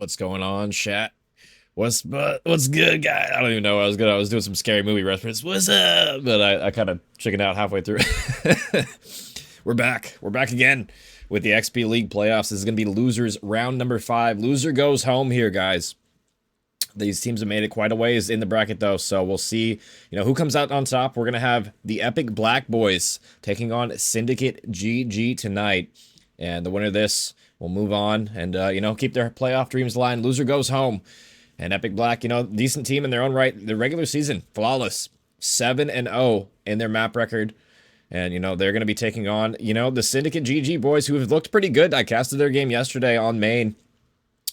What's going on, chat? What's good, guy? I don't even know what I was good. I was doing some scary movie reference. What's up? But I kind of chickened out halfway through. We're back. We're back again with the XP League playoffs. This is gonna be losers round number 5. Loser goes home here, guys. These teams have made it quite a ways in the bracket, though, so we'll see, who comes out on top. We're going to have the Epiq Black Boys taking on Syndicate GG tonight, and the winner of this will move on and, keep their playoff dreams alive. Loser goes home, and Epiq Black, decent team in their own right. The regular season, flawless, 7-0 in their map record, and, they're going to be taking on, the Syndicate GG boys, who have looked pretty good. I casted their game yesterday on main.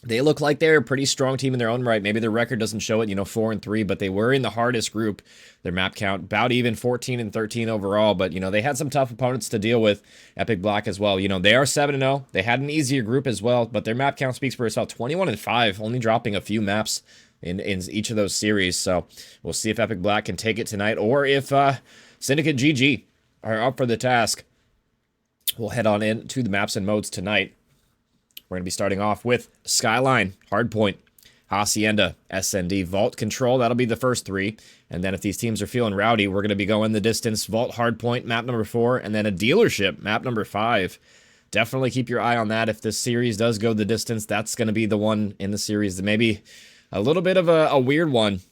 They look like they're a pretty strong team in their own right. Maybe their record doesn't show it, 4-3, but they were in the hardest group. Their map count about even, 14-13 overall, but they had some tough opponents to deal with. Epiq Black as well. They are 7-0. They had an easier group as well, but their map count speaks for itself. 21-5, only dropping a few maps in each of those series. So we'll see if Epiq Black can take it tonight, or if Syndicate GG are up for the task. We'll head on into the maps and modes tonight. We're going to be starting off with Skyline, Hardpoint, Hacienda, SND, Vault Control. That'll be the first 3. And then if these teams are feeling rowdy, we're going to be going the distance. Vault, Hardpoint, map number 4, and then a Dealership, map number 5. Definitely keep your eye on that. If this series does go the distance, that's going to be the one in the series that maybe a little bit of a weird one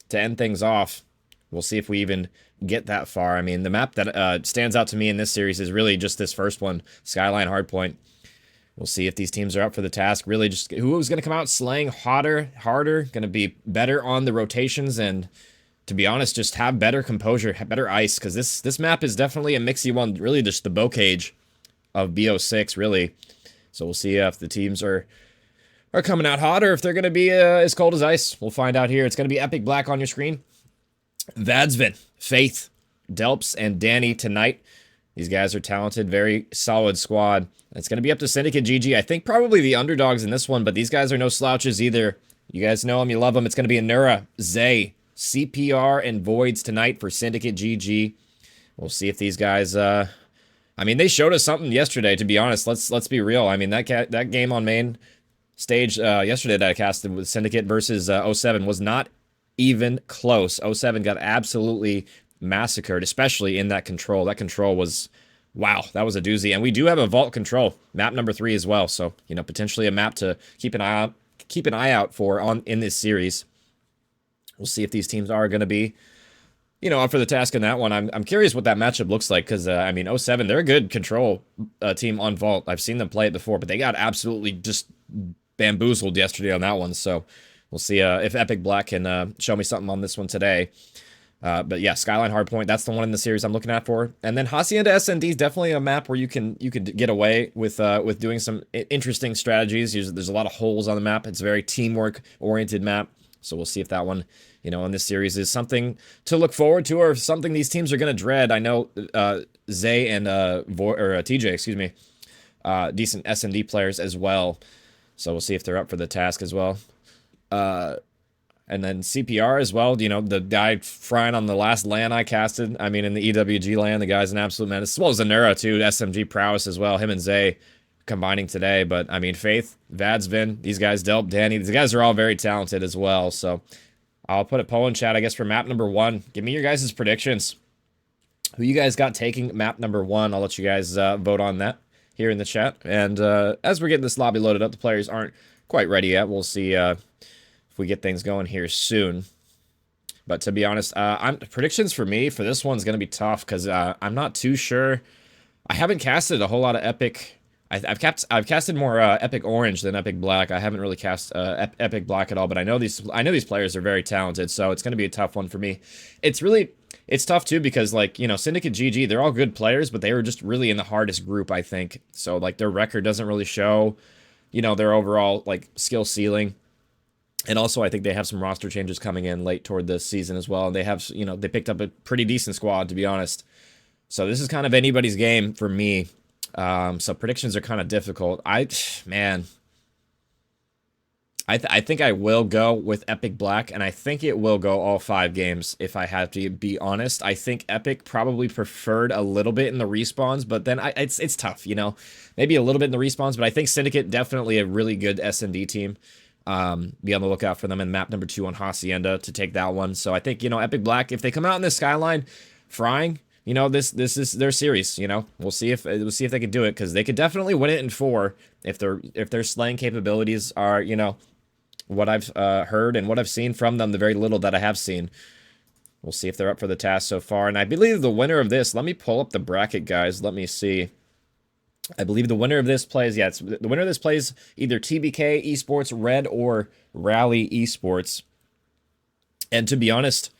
to end things off. We'll see if we even get that far. I mean, the map that stands out to me in this series is really just this first one, Skyline, Hardpoint. We'll see if these teams are up for the task. Really, just who's going to come out slaying harder, going to be better on the rotations, and to be honest, just have better composure, have better ice, because this map is definitely a mixy one. Really, just the bow cage of BO6, really. So we'll see if the teams are coming out hot, or if they're going to be as cold as ice. We'll find out here. It's going to be Epiq Black on your screen. Vadsvin, Faith, Delps, and Danny tonight. These guys are talented, very solid squad. It's going to be up to Syndicate GG. I think probably the underdogs in this one, but these guys are no slouches either. You guys know them, you love them. It's going to be Anura, Zay, CPR, and Voids tonight for Syndicate GG. We'll see if these guys... I mean, they showed us something yesterday, to be honest. Let's be real. I mean, that game on main stage yesterday that I casted with Syndicate versus 07 was not even close. 07 got absolutely massacred, especially in that control. That control was, wow, that was a doozy. And we do have a Vault Control, map number 3 as well. So, potentially a map to keep an eye out for in this series. We'll see if these teams are going to be, up for the task in that one. I'm curious what that matchup looks like, because, I mean, 07, they're a good control team on Vault. I've seen them play it before, but they got absolutely just bamboozled yesterday on that one. So we'll see if Epiq Black can show me something on this one today. But yeah, Skyline, Hardpoint, that's the one in the series I'm looking at for. And then Hacienda SND is definitely a map where you could get away with doing some interesting strategies. There's a lot of holes on the map. It's a very teamwork oriented map. So we'll see if that one, in this series is something to look forward to, or something these teams are going to dread. I know Zay and TJ, excuse me, decent SND players as well. So we'll see if they're up for the task as well. And then CPR as well, the guy frying on the last LAN I casted. I mean, in the EWG LAN, the guy's an absolute menace. As well as Anura, too, SMG prowess as well. Him and Zay combining today. But, I mean, Faith, Vadsvin, these guys, Delp, Danny, these guys are all very talented as well. So I'll put a poll in chat, I guess, for map number 1. Give me your guys' predictions. Who you guys got taking map number 1? I'll let you guys vote on that here in the chat. And as we're getting this lobby loaded up, the players aren't quite ready yet. We'll see... we get things going here soon. But to be honest, predictions for me for this one's going to be tough, because I'm not too sure. I haven't casted a whole lot of Epiq. I've casted more Epiq Orange than Epiq Black. I haven't really cast Epiq Black at all, but I know these players are very talented, so it's going to be a tough one for me. It's tough too, because Syndicate GG, they're all good players, but they were just really in the hardest group, I think. So their record doesn't really show, their overall skill ceiling. And also, I think they have some roster changes coming in late toward this season as well. And they have, they picked up a pretty decent squad, to be honest. So this is kind of anybody's game for me. So predictions are kind of difficult. I think I will go with Epiq Black, and I think it will go all 5 games, if I have to be honest. I think Epiq probably preferred a little bit in the respawns, but then it's tough, maybe a little bit in the respawns, but I think Syndicate, definitely a really good S&D team. Be on the lookout for them in map number 2 on Hacienda to take that one. So I think, you know, Epiq Black, if they come out in this Skyline frying, you know, this is their series. You know, we'll see if they can do it, because they could definitely win it in 4 if their slaying capabilities are, you know, what I've heard and what I've seen from them, the very little that I have seen. We'll see if they're up for the task so far. And I believe the winner of this, let me pull up the bracket, guys. Let me see. I believe the winner of this plays, yeah, the winner of this plays either TBK Esports, Red, or Rally Esports. And to be honest,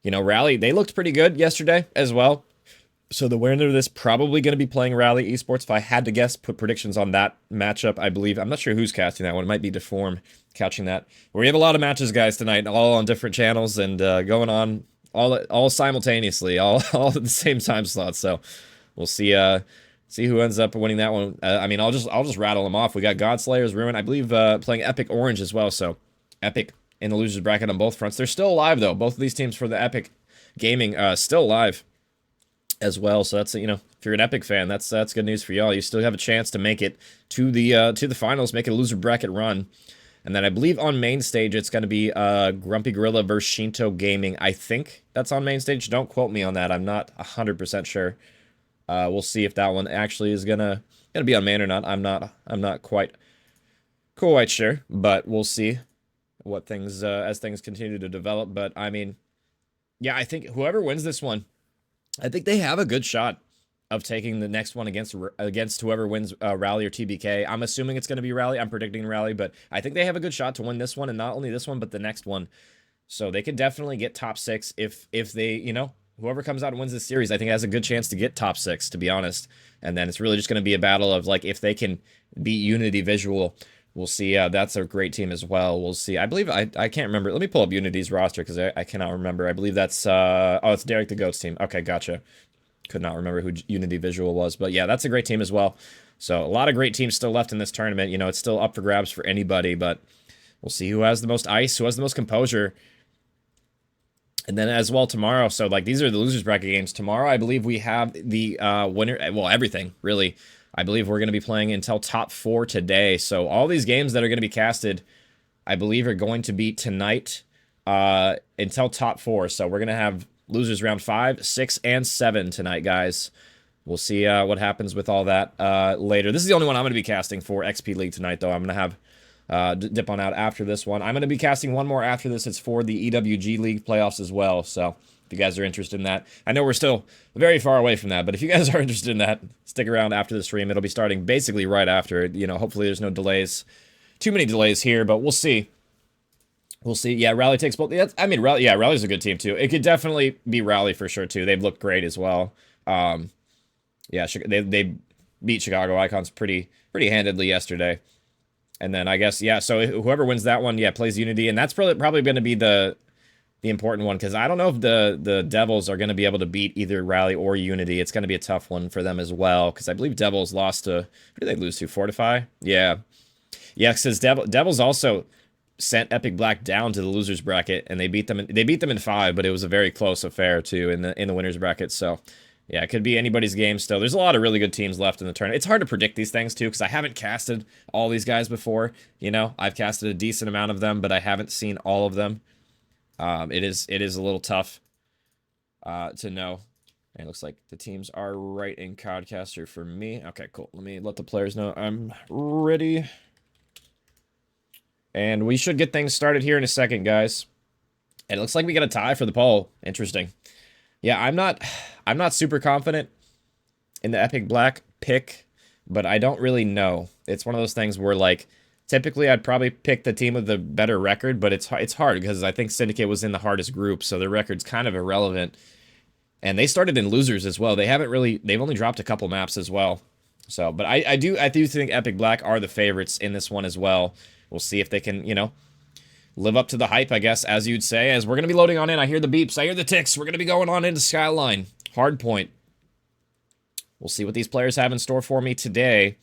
you know, Rally, they looked pretty good yesterday as well. So the winner of this probably going to be playing Rally Esports. If I had to guess, put predictions on that matchup, I believe. I'm not sure who's casting that one. It might be Deform catching that. We have a lot of matches, guys, tonight, all on different channels and going on all simultaneously, all at the same time slot. So we'll see who ends up winning that one. I mean, I'll just rattle them off. We got Godslayer's Ruin, I believe, playing Epiq Orange as well. So Epiq in the losers bracket on both fronts. They're still alive though. Both of these teams for the Epiq Gaming still alive as well. So that's, you know, if you're an Epiq fan, that's good news for y'all. You still have a chance to make it to the finals, make it a loser bracket run. And then I believe on main stage it's going to be Grumpy Gorilla versus Shinto Gaming. I think that's on main stage. Don't quote me on that. I'm not 100% sure. We'll see if that one actually is gonna be on main or not. I'm not quite sure, but we'll see what things as things continue to develop. But I mean, yeah, I think whoever wins this one, I think they have a good shot of taking the next one against whoever wins Rally or TBK. I'm assuming it's going to be Rally. I'm predicting Rally, but I think they have a good shot to win this one, and not only this one, but the next one. So they could definitely get top 6 if they, you know, whoever comes out and wins this series, I think has a good chance to get top 6, to be honest. And then it's really just going to be a battle of, like, if they can beat Unity Visual. We'll see. That's a great team as well. We'll see. I believe, I can't remember. Let me pull up Unity's roster, because I cannot remember. I believe that's, oh, it's Derek the Goat's team. Okay, gotcha. Could not remember who Unity Visual was. But yeah, that's a great team as well. So a lot of great teams still left in this tournament. You know, it's still up for grabs for anybody, but we'll see who has the most ice, who has the most composure. And then as well tomorrow, so like these are the losers bracket games. Tomorrow, I believe we have the winner, well, everything, really. I believe we're going to be playing until top 4 today. So all these games that are going to be casted, I believe, are going to be tonight until top 4. So we're going to have losers round 5, 6, and 7 tonight, guys. We'll see what happens with all that later. This is the only one I'm going to be casting for XP League tonight, though. I'm going to have dip on out after this one. I'm going to be casting one more after this. It's for the EWG League playoffs as well. So if you guys are interested in that, I know we're still very far away from that, but if you guys are interested in that, stick around after the stream. It'll be starting basically right after. You know, hopefully there's no delays, too many delays here, but we'll see. We'll see. Yeah, Rally takes both. I mean, Rally. Yeah, Rally's a good team too. It could definitely be Rally for sure too. They've looked great as well. Yeah, they beat Chicago Icons pretty handedly yesterday. And then I guess, yeah, so whoever wins that one, yeah, plays Unity, and that's probably going to be the important one, because I don't know if the Devils are going to be able to beat either Rally or Unity. It's going to be a tough one for them as well, because I believe Devils lost to, who did they lose to? Fortify? Yeah, because Devils also sent Epiq Black down to the losers bracket, and they beat them in 5, but it was a very close affair too in the winners bracket. So yeah, it could be anybody's game still. There's a lot of really good teams left in the tournament. It's hard to predict these things, too, because I haven't casted all these guys before. You know, I've casted a decent amount of them, but I haven't seen all of them. It is a little tough to know. And it looks like the teams are right in Codcaster for me. Okay, cool. Let me let the players know I'm ready. And we should get things started here in a second, guys. And it looks like we got a tie for the poll. Interesting. Yeah, I'm not super confident in the Epiq Black pick, but I don't really know. It's one of those things where, like, typically I'd probably pick the team with the better record, but it's hard because I think Syndicate was in the hardest group, so their record's kind of irrelevant. And they started in losers as well. They've only dropped a couple maps as well. So, but I do think Epiq Black are the favorites in this one as well. We'll see if they can, you know, live up to the hype, I guess, as you'd say, as we're going to be loading on in. I hear the beeps. I hear the ticks. We're going to be going on into Skyline. Hardpoint. We'll see what these players have in store for me today.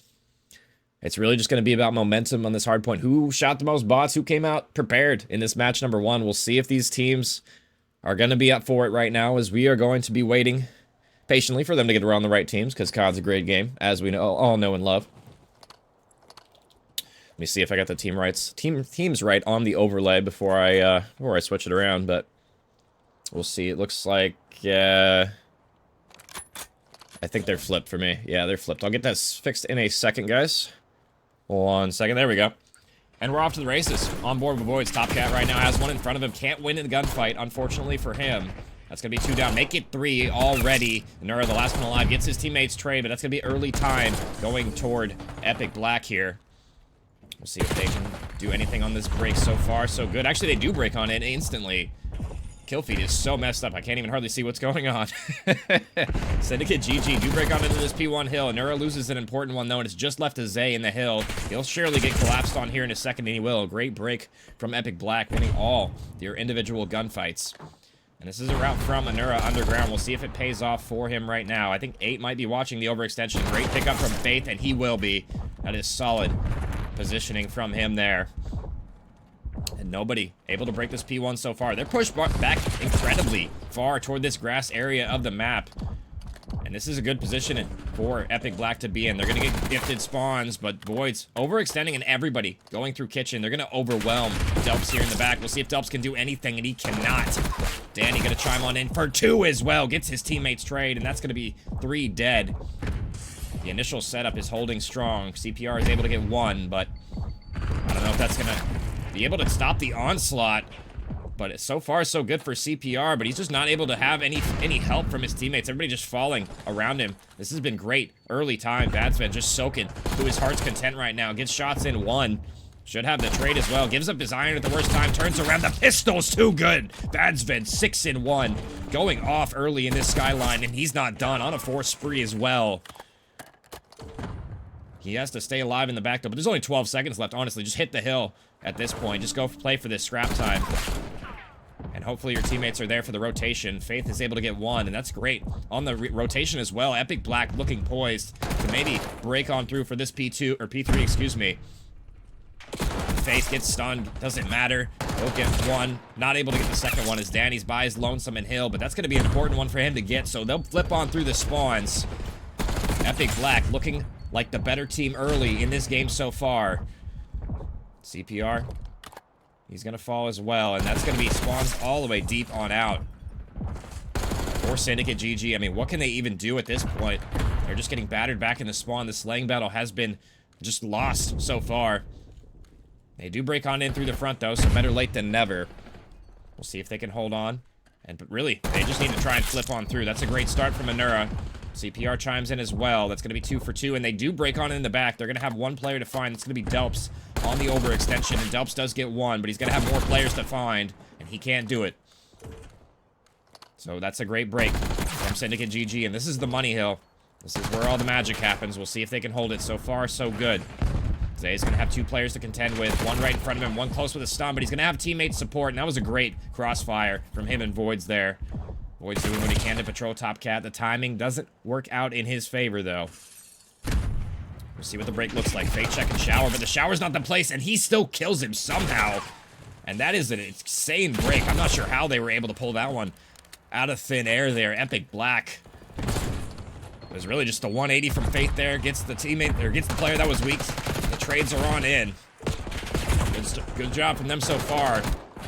It's really just going to be about momentum on this hardpoint. Who shot the most bots? Who came out prepared in this match number 1? We'll see if these teams are going to be up for it right now, as we are going to be waiting patiently for them to get around the right teams, because COD's a great game, as we all know and love. Let me see if I got the teams right on the overlay before I switch it around, but we'll see. It looks like I think they're flipped for me. Yeah, they're flipped. I'll get that fixed in a second, guys. 1 second. There we go. And we're off to the races. On board with Voids. Top Cat right now has one in front of him. Can't win in the gunfight, unfortunately for him. That's going to be 2 down. Make it 3 already. Nura, the last one alive, gets his teammates trade, but that's going to be early time going toward Epiq Black here. We'll see if they can do anything on this break. So far, so good. Actually, they do break on it instantly. Kill feed is so messed up. I can't even hardly see what's going on. Syndicate GG do break on into this P1 hill. Nura loses an important one, though, and it's just left to Zay in the hill. He'll surely get collapsed on here in a second, and he will. Great break from Epiq Black, winning all their individual gunfights. And this is a route from Nura underground. We'll see if it pays off for him right now. I think 8 might be watching the overextension. Great pickup from Faith, and he will be. That is solid positioning from him there. And nobody able to break this P1 so far. They're pushed back incredibly far toward this grass area of the map. And this is a good position for Epiq Black to be in. They're going to get gifted spawns, but Voids overextending and everybody going through kitchen. They're going to overwhelm Delps here in the back. We'll see if Delps can do anything, and he cannot. Danny going to chime on in for 2 as well. Gets his teammates trade, and that's going to be 3 dead. The initial setup is holding strong. CPR is able to get 1, but I don't know if that's going to be able to stop the onslaught. But so far, so good for CPR, but he's just not able to have any help from his teammates. Everybody just falling around him. This has been great. Early time. Vadsven just soaking to his heart's content right now. Gets shots in 1. Should have the trade as well. Gives up his iron at the worst time. Turns around. The pistol's too good. Vadsven 6 in 1. Going off early in this skyline, and he's not done. On a 4 spree as well. He has to stay alive in the back, though, but there's only 12 seconds left, honestly. Just hit the hill at this point. Just go play for this scrap time. And hopefully your teammates are there for the rotation. Faith is able to get 1, and that's great. On the rotation as well, Epiq Black looking poised to maybe break on through for this P2, or P3, excuse me. Faith gets stunned, doesn't matter. He'll get 1. Not able to get the second one as Danny's by his lonesome and hill, but that's going to be an important one for him to get, so they'll flip on through the spawns. Epiq Black looking like the better team early in this game so far. CPR. He's going to fall as well, and that's going to be spawns all the way deep on out. Or Syndicate GG. I mean, what can they even do at this point? They're just getting battered back in the spawn. The slaying battle has been just lost so far. They do break on in through the front, though, so better late than never. We'll see if they can hold on. But really, they just need to try and flip on through. That's a great start from Nura. CPR chimes in as well. That's going to be 2 for 2, and they do break on in the back. They're going to have 1 player to find. It's going to be Delps on the overextension, and Delps does get 1, but he's going to have more players to find, and he can't do it. So that's a great break from Syndicate GG, and this is the money hill. This is where all the magic happens. We'll see if they can hold it. So far, so good. Zay's going to have 2 players to contend with. 1 right in front of him, 1 close with a stun, but he's going to have teammate support, and that was a great crossfire from him and Voids there. Voids doing what he can to patrol Top Cat. The timing doesn't work out in his favor, though. We'll see what the break looks like. Fake check and shower, but the shower's not the place, and he still kills him somehow. And that is an insane break. I'm not sure how they were able to pull that one out of thin air there. Epiq Black. It was really just a 180 from Faith there. Gets the teammate, or gets the player that was weak. The trades are on in. Good job from them so far.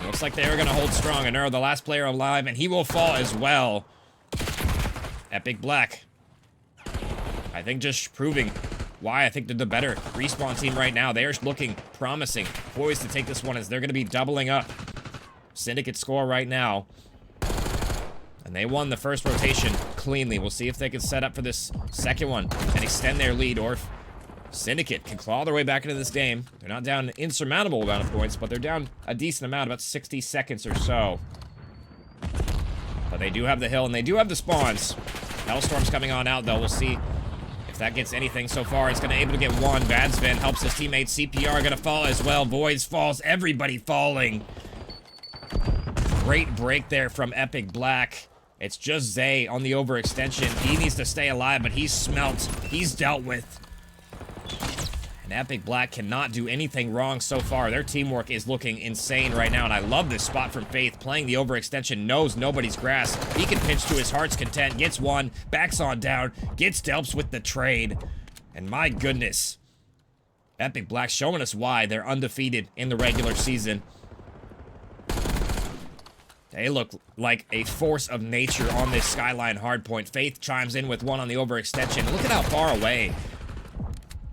Looks like they are going to hold strong. And Nura, the last player alive, and he will fall as well. Epiq Black. I think just proving why I think they're the better respawn team right now. They are looking promising, poised to take this one as they're going to be doubling up. Syndicate score right now. And they won the first rotation cleanly. We'll see if they can set up for this second one and extend their lead, or if Syndicate can claw their way back into this game. They're not down an insurmountable amount of points, but they're down a decent amount, about 60 seconds or so. But they do have the hill, and they do have the spawns. Hellstorm's coming on out, though. We'll see if that gets anything so far. It's going to able to get 1. Vadsven helps his teammate. CPR going to fall as well. Voids falls. Everybody falling. Great break there from Epiq Black. It's just Zay on the overextension. He needs to stay alive, but he's smelt. He's dealt with. And Epiq Black cannot do anything wrong so far. Their teamwork is looking insane right now, and I love this spot from Faith. Playing the overextension, knows nobody's grass. He can pinch to his heart's content, gets 1, backs on down, gets Delps with the trade. And my goodness, Epiq Black showing us why they're undefeated in the regular season. They look like a force of nature on this Skyline hardpoint. Faith chimes in with one on the overextension. Look at how far away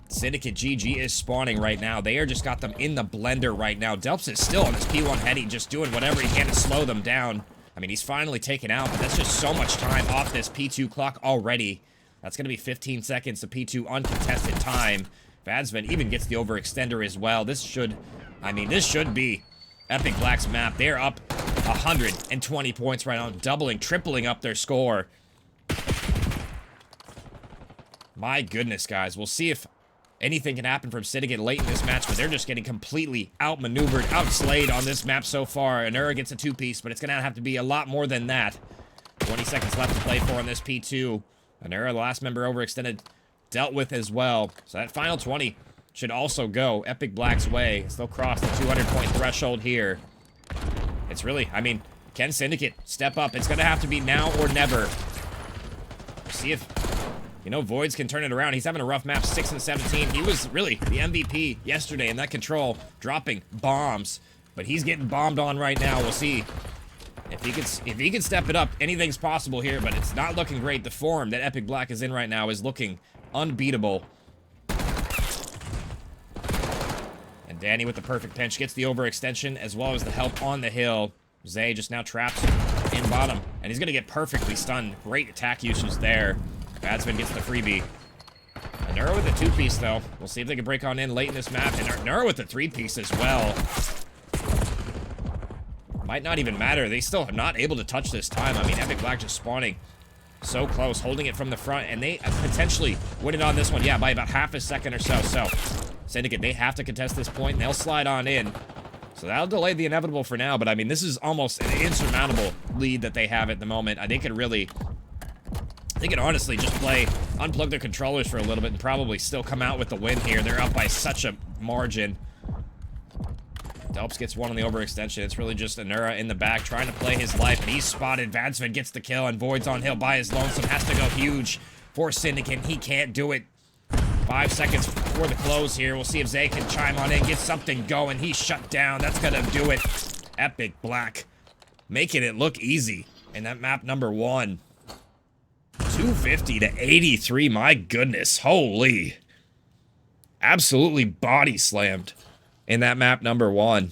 Syndicate GG is spawning right now. They are just got them in the blender right now. Delps is still on his P1 heady, just doing whatever he can to slow them down. I mean, he's finally taken out, but that's just so much time off this P2 clock already. That's going to be 15 seconds of P2 uncontested time. Vadsven even gets the overextender as well. This should be Epiq Black's map. They're up 120 points right now, doubling, tripling up their score. My goodness, guys. We'll see if anything can happen from Syndicate late in this match, but they're just getting completely outmaneuvered, outslayed on this map so far. Anura gets a two-piece, but it's going to have to be a lot more than that. 20 seconds left to play for on this P2. Anura, the last member overextended, dealt with as well. So that final 20 should also go Epiq Black's way. They'll cross the 200-point threshold here. It's really, I mean, can Syndicate step up? It's going to have to be now or never. See if, you know, Voids can turn it around. He's having a rough map, 6 and 17. He was really the MVP yesterday in that control, dropping bombs. But he's getting bombed on right now. We'll see if he can step it up. Anything's possible here, but it's not looking great. The form that Epiq Black is in right now is looking unbeatable. And Danny with the perfect pinch gets the overextension as well as the help on the hill. Zay just now trapped in bottom, and he's gonna get perfectly stunned. Great attack usage there. Vadsven gets the freebie. Anura with the two-piece, though. We'll see if they can break on in late in this map. And Anura with the three-piece as well. Might not even matter. They still are not able to touch this time. I mean, Epiq Black just spawning so close, holding it from the front, and they potentially win it on this one, yeah, by about half a second or so. So, Syndicate, they have to contest this point, and they'll slide on in. So that'll delay the inevitable for now, but I mean, this is almost an insurmountable lead that they have at the moment. They could honestly just unplug their controllers for a little bit and probably still come out with the win here. They're up by such a margin. Delps gets one on the overextension. It's really just Anura in the back trying to play his life, and he's spotted. Vadsven gets the kill, and Void's on hill by his lonesome. Has to go huge for Syndicate. He can't do it. 5 seconds before the close here. We'll see if Zay can chime on in, get something going. He's shut down. That's gonna do it. Epiq Black making it look easy in that map number 1. 250 to 83. My goodness. Holy. Absolutely body slammed in that map number 1.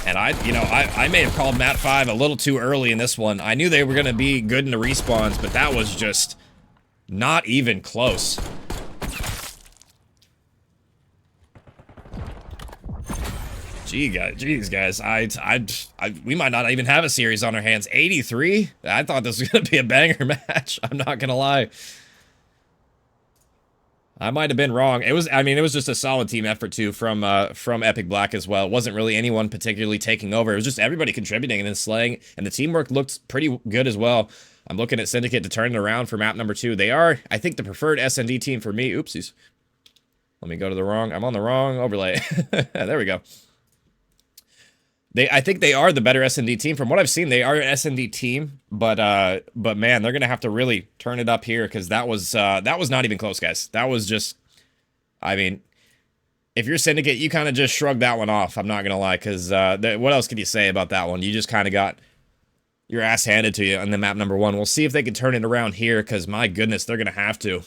And I may have called map 5 a little too early in this one. I knew they were going to be good in the respawns, but that was just not even close. Geez, guys, we might not even have a series on our hands. 83? I thought this was going to be a banger match. I'm not going to lie. I might have been wrong. It was just a solid team effort too from Epiq Black as well. It wasn't really anyone particularly taking over. It was just everybody contributing and then slaying, and the teamwork looked pretty good as well. I'm looking at Syndicate to turn it around for map number 2. They are, I think, the preferred S&D team for me. Oopsies. Let me go to I'm on the wrong overlay. There we go. I think they are the better S&D team. From what I've seen, they are an S&D team, but man, they're gonna have to really turn it up here because that was not even close, guys. That was just, I mean, if you're Syndicate, you kind of just shrug that one off. I'm not gonna lie, because what else could you say about that one? You just kind of got your ass handed to you on the map number 1. We'll see if they can turn it around here, because my goodness, they're gonna have to.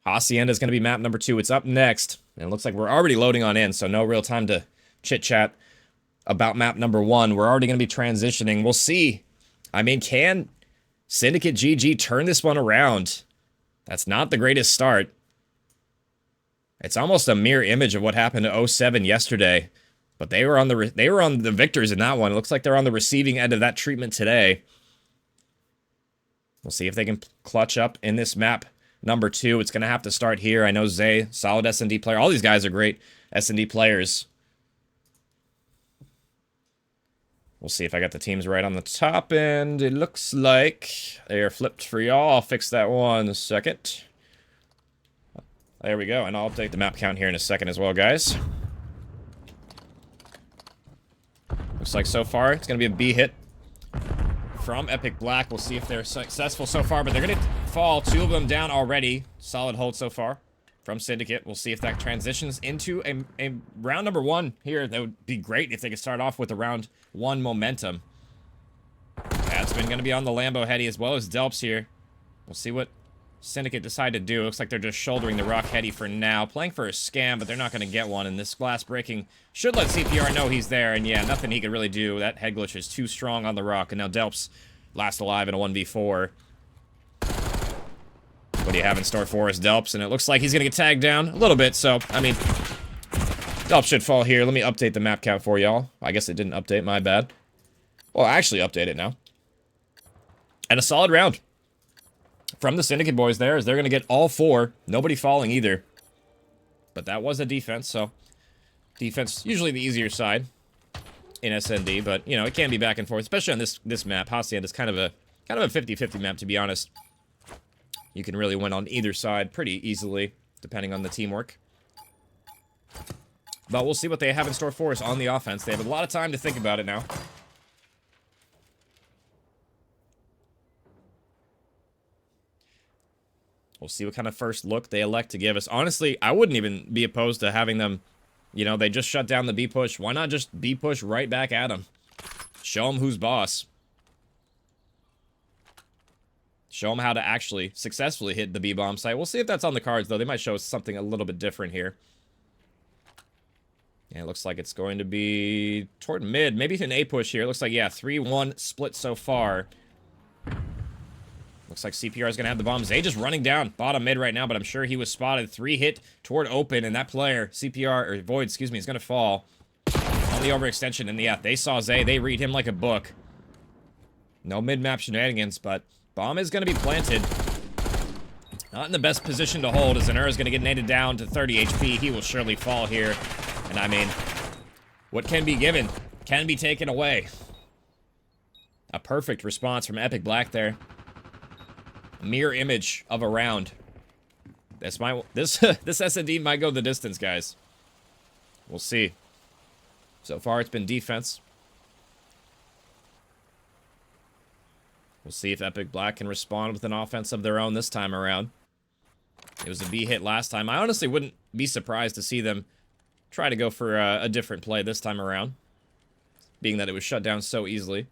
Hacienda is going to be map number 2. It's up next. And it looks like we're already loading on in, so no real time to chit-chat about map number 1. We're already going to be transitioning. We'll see. I mean, can Syndicate GG turn this one around? That's not the greatest start. It's almost a mirror image of what happened to 07 yesterday. But they were on the victors in that one. It looks like they're on the receiving end of that treatment today. We'll see if they can clutch up in this map number 2. It's going to have to start here. I know Zay, solid S&D player. All these guys are great S&D players. We'll see if I got the teams right on the top end. It looks like they are flipped for y'all. I'll fix that one second. There we go. And I'll update the map count here in a second as well, guys. Looks like so far it's going to be a B hit from Epiq Black. We'll see if they're successful so far, but they're going to fall. 2 of them down already. Solid hold so far from Syndicate. We'll see if that transitions into a round number 1 here. That would be great if they could start off with a round 1 momentum. That's been going to be on the Lambo Heady as well as Delps here. We'll see what Syndicate decide to do. Looks like they're just shouldering the Rock Heady for now. Playing for a scam, but they're not going to get one. And this glass breaking should let CPR know he's there. And yeah, nothing he could really do. That head glitch is too strong on the Rock. And now Delps last alive in a 1v4. What do you have in store for us, Delps? And it looks like he's going to get tagged down a little bit. So, I mean, Delps should fall here. Let me update the map count for y'all. I guess it didn't update. My bad. Well, I actually update it now. And a solid round from the Syndicate boys there, as they're going to get all 4. Nobody falling either. But that was a defense, so defense usually the easier side in SND, but you know, it can be back and forth, especially on this map. Hacienda is kind of a 50-50 map, to be honest. You can really win on either side pretty easily, depending on the teamwork. But we'll see what they have in store for us on the offense. They have a lot of time to think about it now. We'll see what kind of first look they elect to give us. Honestly, I wouldn't even be opposed to having them, you know, they just shut down the B push. Why not just B push right back at them? Show them who's boss. Show them how to actually successfully hit the B-bomb site. We'll see if that's on the cards, though. They might show us something a little bit different here. Yeah, it looks like it's going to be toward mid. Maybe an A push here. It looks like, yeah, 3-1 split so far. Looks like CPR is going to have the bomb. Zay just running down bottom mid right now, but I'm sure he was spotted. 3 hit toward open, and that player, CPR, or Void, excuse me, is going to fall on the overextension. And yeah, they saw Zay. They read him like a book. No mid-map shenanigans, but bomb is going to be planted. Not in the best position to hold, as Zanura is going to get naded down to 30 HP. He will surely fall here. And I mean, what can be given can be taken away. A perfect response from Epiq Black there. A mirror image of a round. This SND might go the distance, guys. We'll see. So far, it's been defense. We'll see if Epiq Black can respond with an offense of their own this time around. It was a B hit last time. I honestly wouldn't be surprised to see them try to go for a different play this time around, being that it was shut down so easily.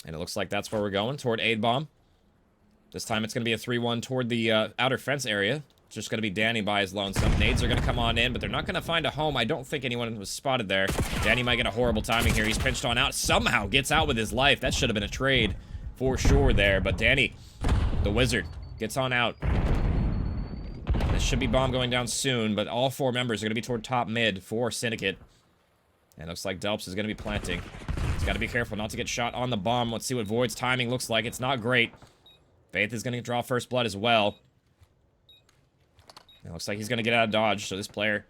And it looks like that's where we're going, toward Aid Bomb. This time it's going to be a 3-1 toward the outer fence area. It's just going to be Danny by his lonesome. Nades are going to come on in, but they're not going to find a home. I don't think anyone was spotted there. Danny might get a horrible timing here. He's pinched on out. Somehow gets out with his life. That should have been a trade for sure there. But Danny, the wizard, gets on out. This should be bomb going down soon, but all 4 members are going to be toward top mid for Syndicate. And it looks like Delps is going to be planting. He's got to be careful not to get shot on the bomb. Let's see what Void's timing looks like. It's not great. Faith is going to draw first blood as well. It looks like he's going to get out of dodge, so this player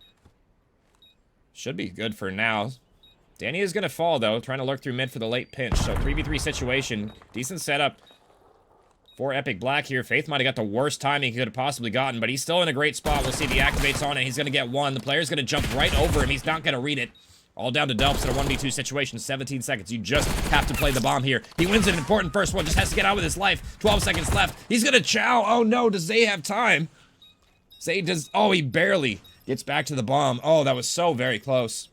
should be good for now. Danny is going to fall, though, trying to lurk through mid for the late pinch. So 3v3 situation. Decent setup for Epiq Black here. Faith might have got the worst timing he could have possibly gotten, but he's still in a great spot. We'll see if he activates on it. He's going to get one. The player's going to jump right over him. He's not going to read it. All down to Delps in a 1v2 situation. 17 seconds. You just have to play the bomb here. He wins an important first one. Just has to get out with his life. 12 seconds left. He's going to chow. Oh, no. Does Zay have time? Zay does. Oh, he barely gets back to the bomb. Oh, that was so very close.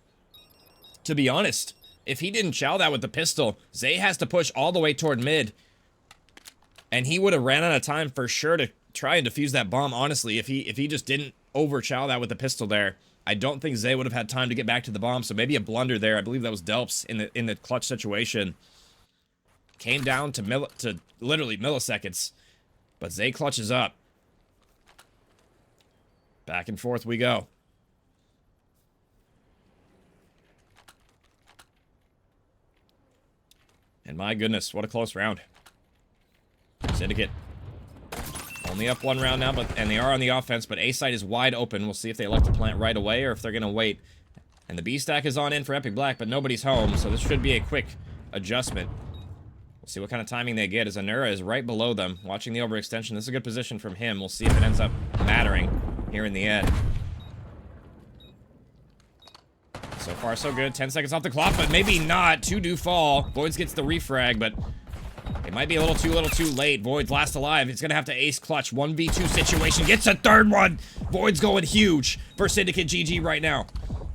To be honest, if he didn't chow that with the pistol, Zay has to push all the way toward mid. And he would have ran out of time for sure to try and defuse that bomb, honestly, if he just didn't over-chow that with the pistol there. I don't think Zay would have had time to get back to the bomb, so maybe a blunder there. I believe that was Delps in the clutch situation. Came down to literally milliseconds, but Zay clutches up. Back and forth we go. And my goodness, what a close round. Syndicate only up 1 round now, and they are on the offense, but A site is wide open. We'll see if they elect to plant right away or if they're going to wait. And the B stack is on in for Epiq Black, but nobody's home, so this should be a quick adjustment. We'll see what kind of timing they get, as Anura is right below them, watching the overextension. This is a good position from him. We'll see if it ends up mattering here in the end. So far, so good. 10 seconds off the clock, but maybe not. 2 do fall. Voids gets the refrag, but it might be a little too late. Voids last alive. It's going to have to ace clutch. 1v2 situation. Gets a third one. Voids going huge for Syndicate GG right now.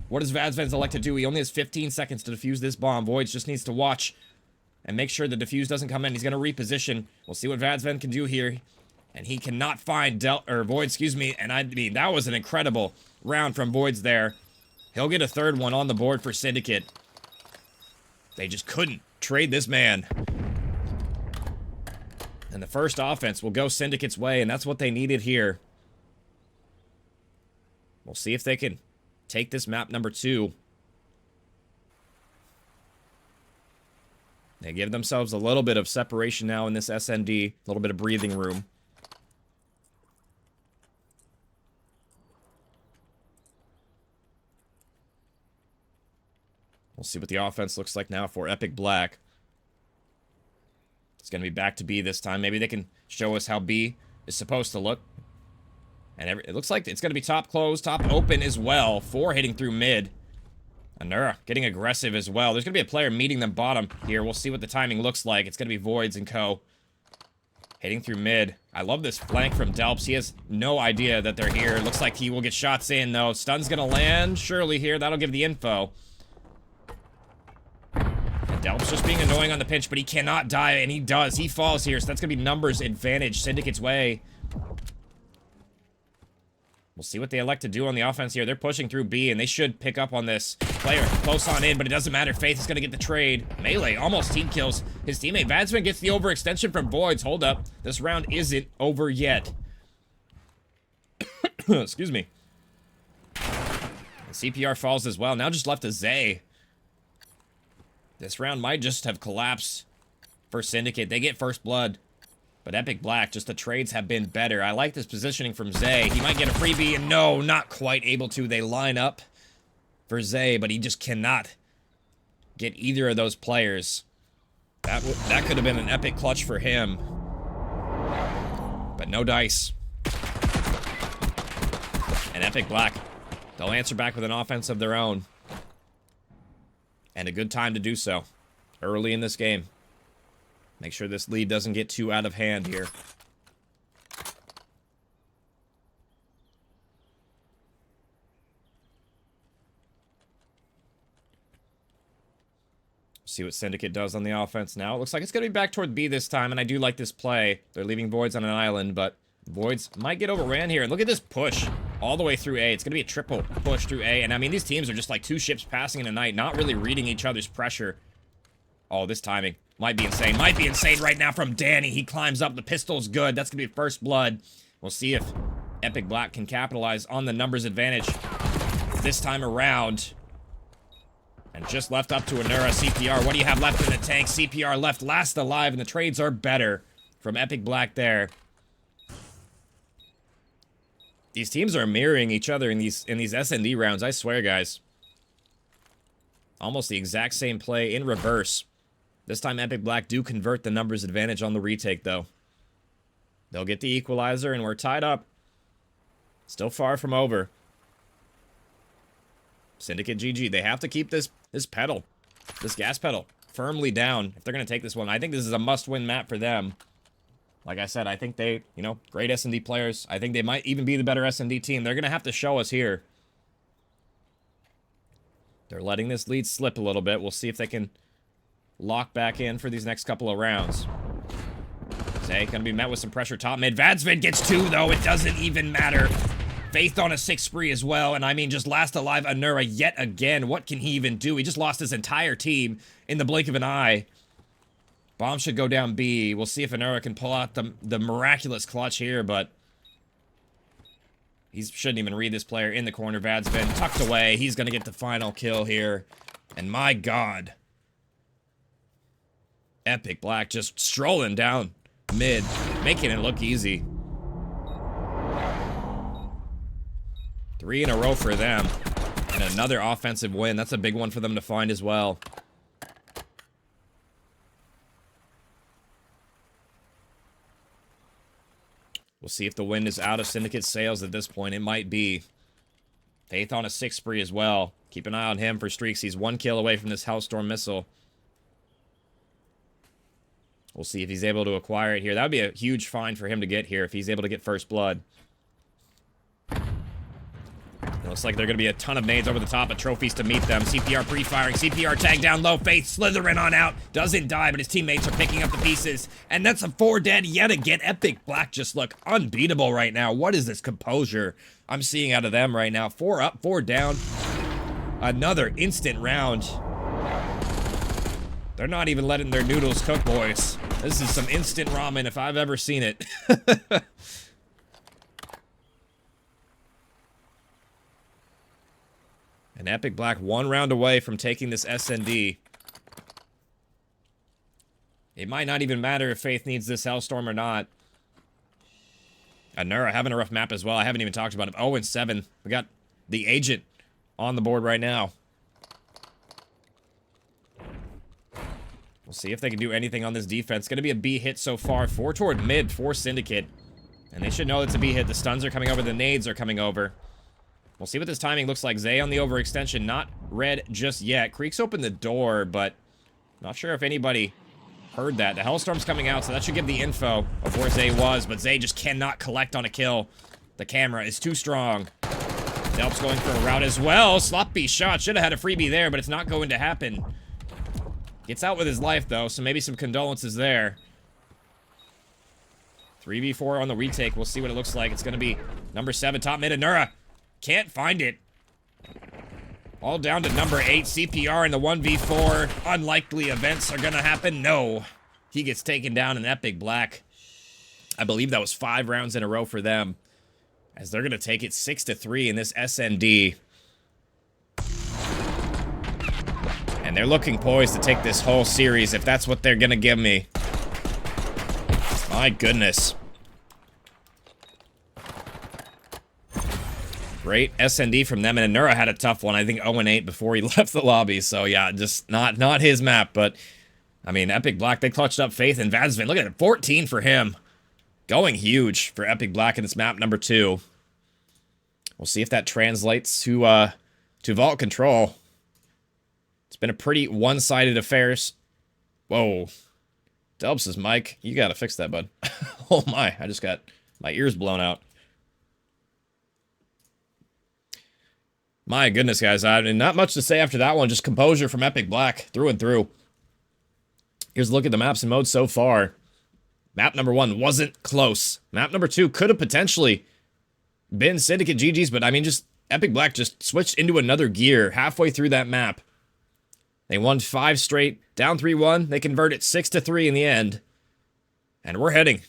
What does Vadzven elect to do? He only has 15 seconds to defuse this bomb. Voids just needs to watch and make sure the defuse doesn't come in. He's going to reposition. We'll see what Vadzven can do here. And he cannot find Voids, excuse me. And I mean, that was an incredible round from Voids there. He'll get a third one on the board for Syndicate. They just couldn't trade this man. And the first offense will go Syndicate's way, and that's what they needed here. We'll see if they can take this map number 2. They give themselves a little bit of separation now in this SND, a little bit of breathing room. We'll see what the offense looks like now for Epiq Black. It's going to be back to B this time. Maybe they can show us how B is supposed to look. And it looks like it's going to be top close, top open as well. 4 hitting through mid. Anura getting aggressive as well. There's going to be a player meeting them bottom here. We'll see what the timing looks like. It's going to be Voids and co. Hitting through mid. I love this flank from Delps. He has no idea that they're here. Looks like he will get shots in, though. Stun's going to land surely here. That'll give the info. Delps just being annoying on the pinch, but he cannot die, and he does. He falls here, so that's going to be numbers advantage Syndicate's way. We'll see what they elect to do on the offense here. They're pushing through B, and they should pick up on this player close on in, but it doesn't matter. Faith is going to get the trade. Melee almost team kills his teammate. Vadzven gets the overextension from Voids. Hold up. This round isn't over yet. Excuse me. And CPR falls as well. Now just left a Zay. This round might just have collapsed for Syndicate. They get first blood. But Epiq Black, just the trades have been better. I like this positioning from Zay. He might get a freebie, and no, not quite able to. They line up for Zay, but he just cannot get either of those players. That could have been an epic clutch for him. But no dice. And Epiq Black, they'll answer back with an offense of their own. And a good time to do so. Early in this game. Make sure this lead doesn't get too out of hand here. See what Syndicate does on the offense now. It looks like it's going to be back toward B this time, and I do like this play. They're leaving Voids on an island, but Voids might get overran here. And look at this push all the way through A. It's going to be a triple push through A. And I mean, these teams are just like 2 ships passing in a night, not really reading each other's pressure. Oh, this timing might be insane. Might be insane right now from Danny. He climbs up. The pistol's good. That's going to be first blood. We'll see if Epiq Black can capitalize on the numbers advantage this time around. And just left up to Anura. CPR. What do you have left in the tank? CPR left last alive, and the trades are better from Epiq Black there. These teams are mirroring each other in these SND rounds. I swear, guys. Almost the exact same play in reverse. This time, Epiq Black do convert the numbers advantage on the retake, though. They'll get the equalizer, and we're tied up. Still far from over. Syndicate GG. They have to keep this pedal, this gas pedal, firmly down if they're going to take this one. I think this is a must-win map for them. Like I said, I think they, great S&D players. I think they might even be the better S&D team. They're going to have to show us here. They're letting this lead slip a little bit. We'll see if they can lock back in for these next couple of rounds. Zay going to be met with some pressure top mid. Vadzven gets 2, though. It doesn't even matter. Faith on a 6 spree as well. And I mean, just last alive Anura yet again. What can he even do? He just lost his entire team in the blink of an eye. Bomb should go down B. We'll see if Anura can pull out the miraculous clutch here, but he shouldn't even read this player in the corner. Vadzven tucked away. He's going to get the final kill here. And my God. Epiq Black just strolling down mid, making it look easy. 3 in a row for them. And another offensive win. That's a big one for them to find as well. We'll see if the wind is out of Syndicate's sails at this point. It might be. Faith on a 6 spree as well. Keep an eye on him for streaks. He's 1 kill away from this Hellstorm missile. We'll see if he's able to acquire it here. That would be a huge find for him to get here if he's able to get first blood. It looks like there are going to be a ton of nades over the top of trophies to meet them. CPR pre-firing. CPR tag down low. Faith slithering on out. Doesn't die, but his teammates are picking up the pieces. And that's a 4 dead yet again. Epiq Black just look unbeatable right now. What is this composure I'm seeing out of them right now? 4 up, 4 down. Another instant round. They're not even letting their noodles cook, boys. This is some instant ramen if I've ever seen it. And Epiq Black 1 round away from taking this SND. It might not even matter if Faith needs this Hellstorm or not. Nura having a rough map as well. I haven't even talked about it. 0-7. We got the agent on the board right now. We'll see if they can do anything on this defense. Going to be a B hit so far. 4 toward mid for Syndicate. And they should know it's a B hit. The stuns are coming over. The nades are coming over. We'll see what this timing looks like. Zay on the overextension. Not red just yet. Creeks opened the door, but not sure if anybody heard that. The Hellstorm's coming out, so that should give the info of where Zay was. But Zay just cannot collect on a kill. The camera is too strong. Delp's going for a route as well. Sloppy shot. Should have had a freebie there, but it's not going to happen. Gets out with his life, though, so maybe some condolences there. 3v4 on the retake. We'll see what it looks like. It's going to be number 7, top mid, Nura. Can't find it. All down to number 8, CPR in the 1v4. Unlikely events are going to happen. No. He gets taken down in Epiq Black. I believe that was 5 rounds in a row for them. As they're going to take it 6-3 in this SND. And they're looking poised to take this whole series if that's what they're going to give me. My goodness. Great SND from them, and Nura had a tough one. I think 0-8 before he left the lobby. So yeah, just not his map. But I mean, Epiq Black, they clutched up Faith and Vazvin. Look at it, 14 for him. Going huge for Epiq Black in this map number 2. We'll see if that translates to Vault Control. It's been a pretty one-sided affair. Whoa. Delps' mic. You gotta fix that, bud. Oh my, I just got my ears blown out. My goodness, guys. I mean, not much to say after that one. Just composure from Epiq Black through and through. Here's a look at the maps and modes so far. Map number 1 wasn't close. Map number 2 could have potentially been Syndicate GG's, but I mean, just Epiq Black just switched into another gear halfway through that map. They won 5 straight, down 3-1. They converted 6-3 in the end. And we're heading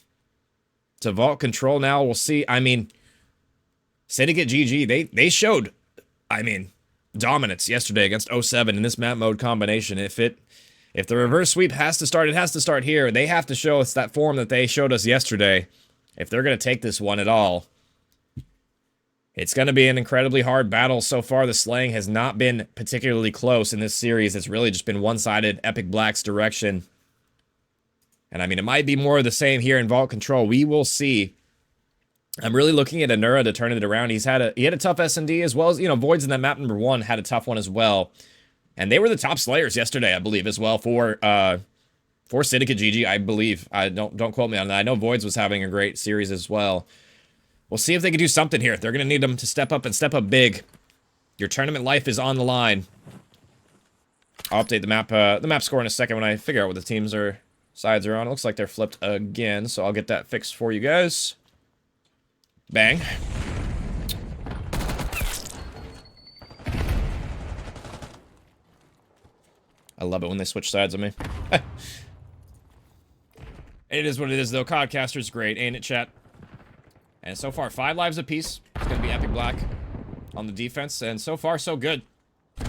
to Vault Control now. We'll see. I mean, Syndicate GG, they showed, I mean, dominance yesterday against 0-7 in this map mode combination. If the reverse sweep has to start, it has to start here. They have to show us that form that they showed us yesterday. If they're going to take this one at all. It's going to be an incredibly hard battle. So far, the slaying has not been particularly close in this series. It's really just been one-sided Epiq Black's direction. And I mean, it might be more of the same here in Vault Control. We will see. I'm really looking at Nura to turn it around. He had a tough S&D, as well as, you know, Voids in that map number 1 had a tough one as well. And they were the top slayers yesterday, I believe, as well for Syndicate GG, I believe. Don't quote me on that. I know Voids was having a great series as well. We'll see if they can do something here. They're going to need them to step up and step up big. Your tournament life is on the line. I'll update the map score in a second when I figure out what the teams or sides are on. It looks like they're flipped again, so I'll get that fixed for you guys. Bang. I love it when they switch sides on me. It is what it is, though. Codcaster's great, ain't it, chat? And so far, 5 lives apiece. It's going to be Epiq Black on the defense. And so far, so good.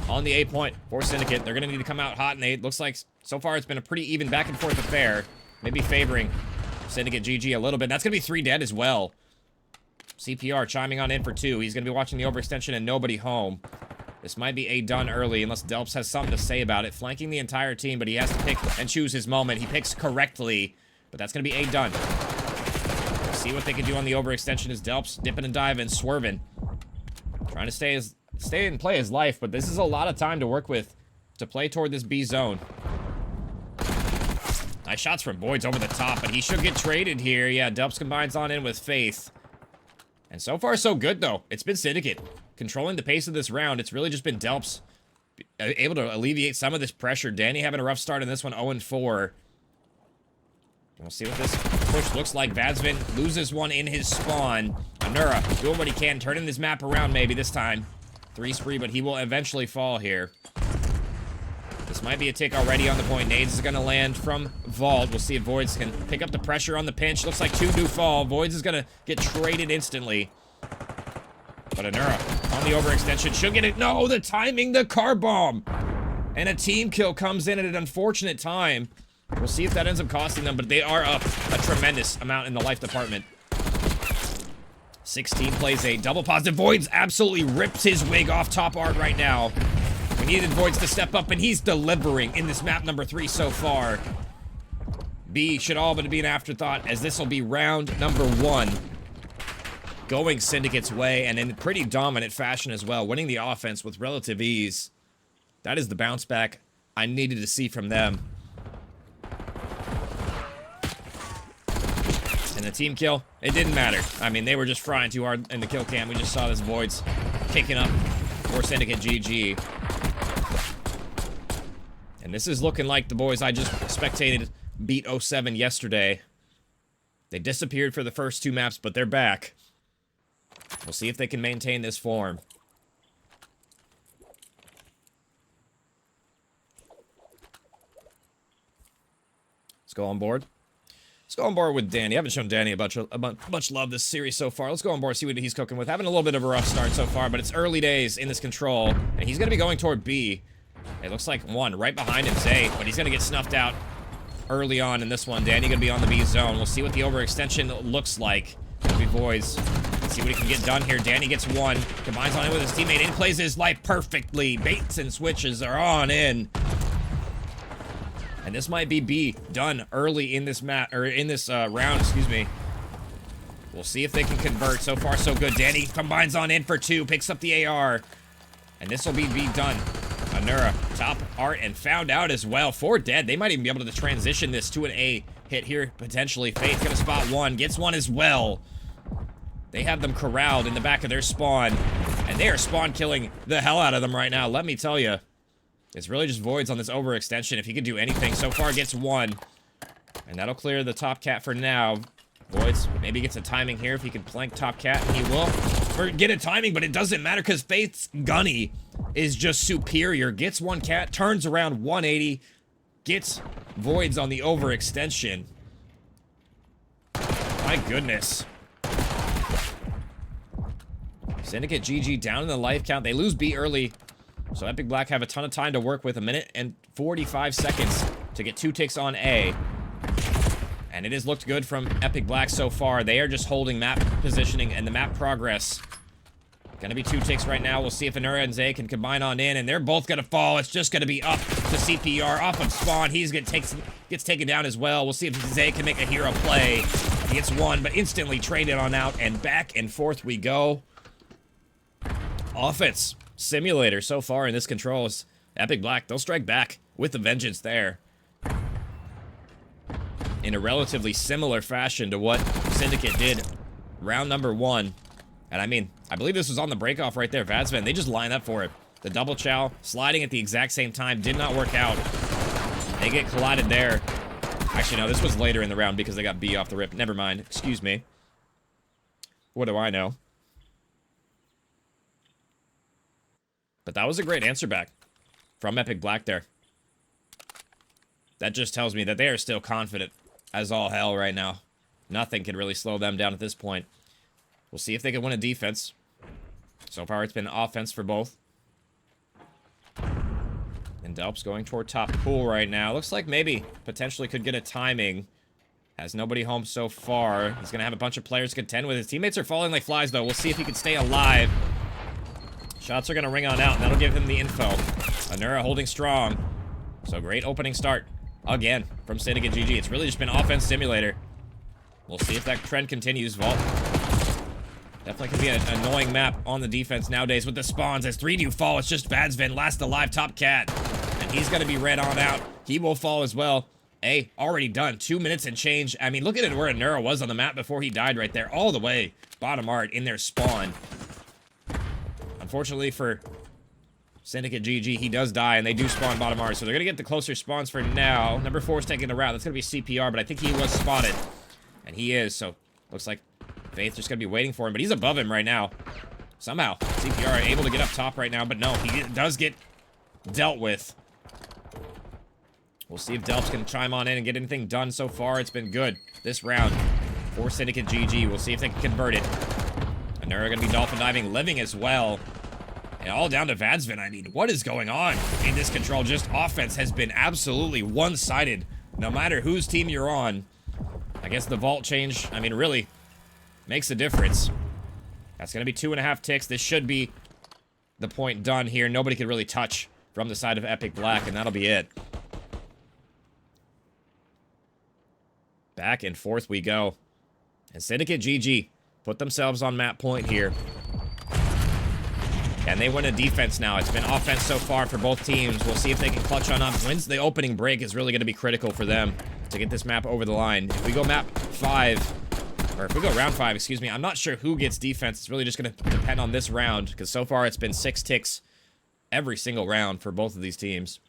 On the A point for Syndicate. They're going to need to come out hot, and it looks like so far it's been a pretty even back and forth affair. Maybe favoring Syndicate GG a little bit. That's going to be 3 dead as well. CPR chiming on in for 2. He's going to be watching the overextension and nobody home. This might be A done early unless Delps has something to say about it. Flanking the entire team, but he has to pick and choose his moment. He picks correctly, but that's going to be A done. See what they can do on the overextension as Delps dipping and diving, swerving. Trying to stay as stay and play his life, but this is a lot of time to work with to play toward this B zone. Nice shots from Boyd's over the top, but he should get traded here. Yeah, Delps combines on in with Faith. And so far, so good, though. It's been Syndicate controlling the pace of this round. It's really just been Delps able to alleviate some of this pressure. Danny having a rough start in this one, 0-4. We'll see what this push looks like. Vazvin loses one in his spawn. Anura doing what he can, turning this map around maybe this time. 3 spree, but he will eventually fall here. This might be a tick already on the point. Nades is going to land from Vault. We'll see if Voids can pick up the pressure on the pinch. Looks like 2 do fall. Voids is going to get traded instantly. But Anura on the overextension should get it. No, the timing, the car bomb. And a team kill comes in at an unfortunate time. We'll see if that ends up costing them, but they are up a tremendous amount in the life department. 16 plays a double positive. Voids absolutely rips his wig off top art right now. We needed Voids to step up, and he's delivering in this map number 3 so far. B should all but be an afterthought, as this will be round number 1. Going Syndicate's way, and in pretty dominant fashion as well. Winning the offense with relative ease. That is the bounce back I needed to see from them. And the team kill, it didn't matter. I mean, they were just frying too hard in the kill cam. We just saw this Voids kicking up for Syndicate GG. And this is looking like the boys I just spectated beat 07 yesterday. They disappeared for the first 2 maps, but they're back. We'll see if they can maintain this form. Let's go on board. Let's go on board with Danny. I haven't shown Danny much love this series so far. Let's go on board, see what he's cooking with. Having a little bit of a rough start so far, but it's early days in this control. And he's going to be going toward B. It looks like 1 right behind him, Zay, but he's going to get snuffed out early on in this one. Danny going to be on the B zone. We'll see what the overextension looks like. It'll be Voids. Let's see what he can get done here. Danny gets 1. Combines on in with his teammate and plays his life perfectly. Baits and switches are on in. And this might be B done early in this round, excuse me. We'll see if they can convert. So far, so good. Danny combines on in for 2, picks up the AR. And this will be B done. Anura, top art, and found out as well. 4 dead. They might even be able to transition this to an A hit here, potentially. Faith gonna spot 1, gets 1 as well. They have them corralled in the back of their spawn. And they are spawn killing the hell out of them right now, let me tell you. It's really just Voids on this overextension. If he could do anything, so far gets 1. And that'll clear the top cat for now. Voids maybe gets a timing here if he can plank top cat, and he will. Or get a timing, but it doesn't matter because Faith's gunny is just superior. Gets 1 cat, turns around 180, gets Voids on the overextension. My goodness. Syndicate GG down in the life count. They lose B early. So Epiq Black have a ton of time to work with. 1 minute and 45 seconds to get 2 ticks on A. And it has looked good from Epiq Black so far. They are just holding map positioning and the map progress. Gonna be 2 ticks right now. We'll see if Anura and Zay can combine on in, and they're both gonna fall. It's just gonna be up to CPR, off of spawn. He's gonna gets taken down as well. We'll see if Zay can make a hero play. He gets 1, but instantly traded on out, and back and forth we go. Offense simulator so far in this control is Epiq Black. They'll strike back with the vengeance there. In a relatively similar fashion to what Syndicate did round number 1. And I mean, I believe this was on the breakoff right there. Vazven, they just line up for it. The double chow sliding at the exact same time did not work out. They get collided there. Actually, no, this was later in the round because they got B off the rip. Never mind. Excuse me. What do I know? But that was a great answer back from Epiq Black there. That just tells me that they are still confident as all hell right now. Nothing can really slow them down at this point. We'll see if they can win a defense. So far, it's been offense for both. And Delp's going toward top pool right now. Looks like maybe potentially could get a timing. Has nobody home so far. He's going to have a bunch of players contend with. His teammates are falling like flies, though. We'll see if he can stay alive. Shots are going to ring on out, and that'll give him the info. Anura holding strong. So great opening start. Again, from Syndicate GG. It's really just been offense simulator. We'll see if that trend continues. Vault Definitely can be an annoying map on the defense nowadays with the spawns. As 3 do fall, it's just Vadsvin, last alive top cat. And he's going to be red on out. He will fall as well. A, already done. 2 minutes and change. I mean, look at it where Anura was on the map before he died right there. All the way. Bottom art in their spawn. Unfortunately for Syndicate GG, he does die, and they do spawn bottom art. So they're going to get the closer spawns for now. Number 4 is taking the route. That's going to be CPR, but I think he was spotted. And he is, so looks like Faith just going to be waiting for him, but he's above him right now. Somehow, CPR able to get up top right now, but no, he does get dealt with. We'll see if Delp's going to chime on in and get anything done so far. It's been good this round for Syndicate GG. We'll see if they can convert it. And they're going to be dolphin diving, living as well. And all down to Vadsvin. I mean, what is going on in this control? Just offense has been absolutely one-sided. No matter whose team you're on. I guess the vault change, I mean, really makes a difference. That's going to be 2.5 ticks. This should be the point done here. Nobody can really touch from the side of Epiq Black, and that'll be it. Back and forth we go. And Syndicate GG put themselves on map point here. And they win a defense now. It's been offense so far for both teams. We'll see if they can clutch on up. Wins the opening break is really going to be critical for them to get this map over the line. If we go map 5, or if we go round 5, excuse me, I'm not sure who gets defense. It's really just going to depend on this round, because so far it's been 6 ticks every single round for both of these teams.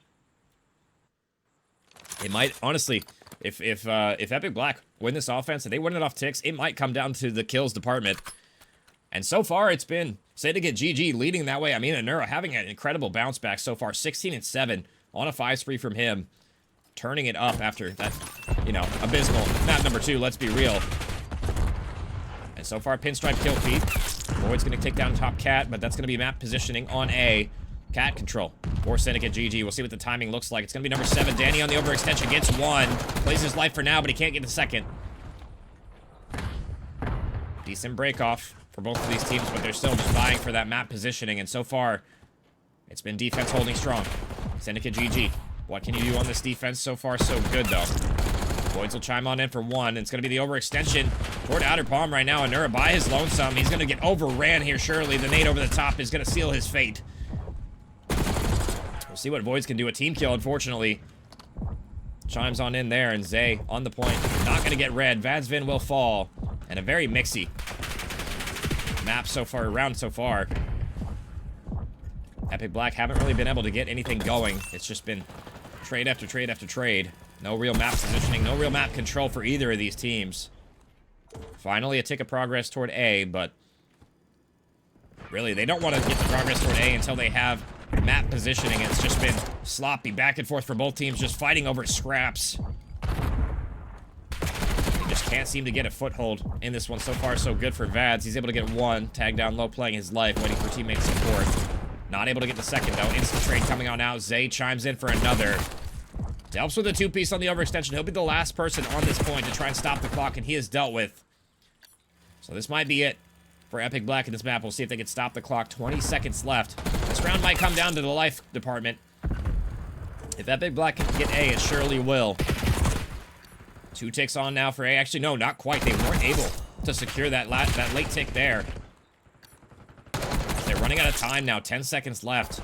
It might, honestly, if Epiq Black win this offense and they win it off ticks, it might come down to the kills department. And so far it's been Syndicate GG leading that way. I mean, Anura having an incredible bounce back so far, 16-7 on a 5 spree from him. Turning it up after that, you know, abysmal map number 2, let's be real. And so far, pinstripe kill feed. Void's going to take down top cat, but that's going to be map positioning on A. Cat control for Syndicate GG. We'll see what the timing looks like. It's going to be number 7. Danny on the overextension gets 1. Plays his life for now, but he can't get the second. Decent break off for both of these teams, but they're still just vying for that map positioning. And so far, it's been defense holding strong. Syndicate GG. What can you do on this defense? So far, so good, though. Voids will chime on in for 1. It's going to be the overextension toward outer palm right now. Anura by his lonesome. He's going to get overran here, surely. The nade over the top is going to seal his fate. We'll see what Voids can do. A team kill, unfortunately. Chimes on in there, and Zay on the point. Not going to get red. Vadsvin will fall. And a very mixy map so far, round so far. Epiq Black haven't really been able to get anything going. It's just been trade after trade after trade. No real map positioning, no real map control for either of these teams. Finally, a tick of progress toward A, but really, they don't want to get the progress toward A until they have map positioning. It's just been sloppy back and forth for both teams, just fighting over scraps. They just can't seem to get a foothold in this one. So far, so good for Vads. He's able to get 1, tag down low, playing his life, waiting for teammate support. Not able to get the second, though. Instant trade coming on out. Zay chimes in for another. Delps with a 2-piece on the overextension. He'll be the last person on this point to try and stop the clock, and he is dealt with. So this might be it for Epiq Black in this map. We'll see if they can stop the clock. 20 seconds left. This round might come down to the life department. If Epiq Black can get A, it surely will. 2 ticks on now for A. Actually, no, not quite. They weren't able to secure that late tick there. They're running out of time now. 10 seconds left.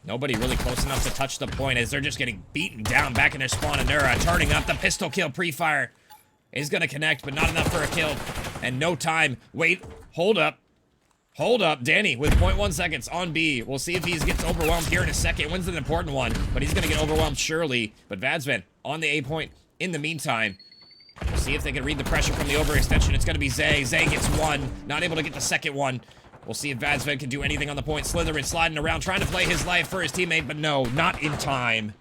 Nobody really close enough to touch the point as they're just getting beaten down back in their spawn. Anura turning up the pistol kill pre-fire. Is going to connect, but not enough for a kill. And no time. Wait. Hold up. Hold up. Danny with 0.1 seconds on B. We'll see if he gets overwhelmed here in a second. Wins an important one, but he's going to get overwhelmed surely. But Vadsvin on the A point in the meantime. We'll see if they can read the pressure from the overextension. It's going to be Zay. Zay gets 1. Not able to get the second one. We'll see if Vadsvin can do anything on the point. Slytherin sliding around, trying to play his life for his teammate, but no, not in time.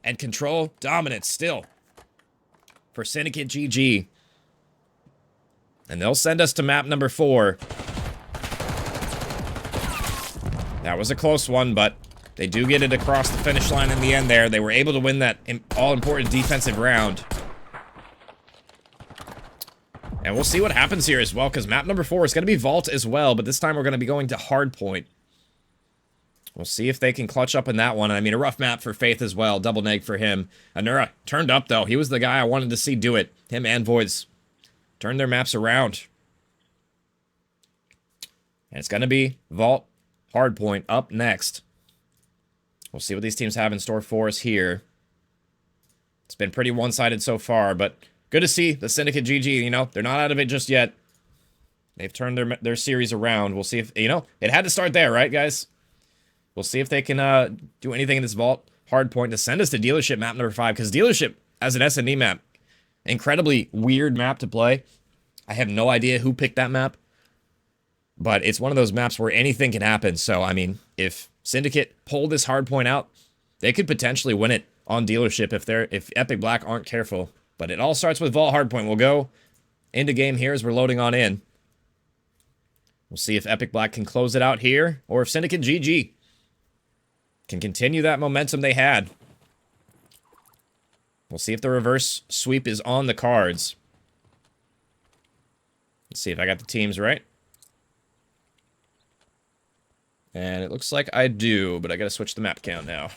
And control dominance still for Syndicate GG. And they'll send us to map number 4. That was a close one, but they do get it across the finish line in the end there. They were able to win that all-important defensive round. And we'll see what happens here as well, because map number 4 is going to be Vault as well, but this time we're going to be going to Hardpoint. We'll see if they can clutch up in that one. I mean, a rough map for Faith as well. Double neg for him. Anura turned up, though. He was the guy I wanted to see do it. Him and Voids turned their maps around. And it's going to be Vault Hardpoint up next. We'll see what these teams have in store for us here. It's been pretty one-sided so far, but good to see the Syndicate GG. You know, they're not out of it just yet. They've turned their series around. We'll see if, you know, it had to start there, right, guys? We'll see if they can do anything in this Vault Hardpoint to send us to Dealership map number 5, because Dealership, as an S&D map, incredibly weird map to play. I have no idea who picked that map, but it's one of those maps where anything can happen. So, I mean, if Syndicate pulled this Hardpoint out, they could potentially win it on Dealership if Epiq Black aren't careful. But it all starts with Vault Hardpoint. We'll go into game here as we're loading on in. We'll see if Epiq Black can close it out here, or if Syndicate GG can continue that momentum they had. We'll see if the reverse sweep is on the cards. Let's see if I got the teams right. And it looks like I do, but I gotta switch the map count now.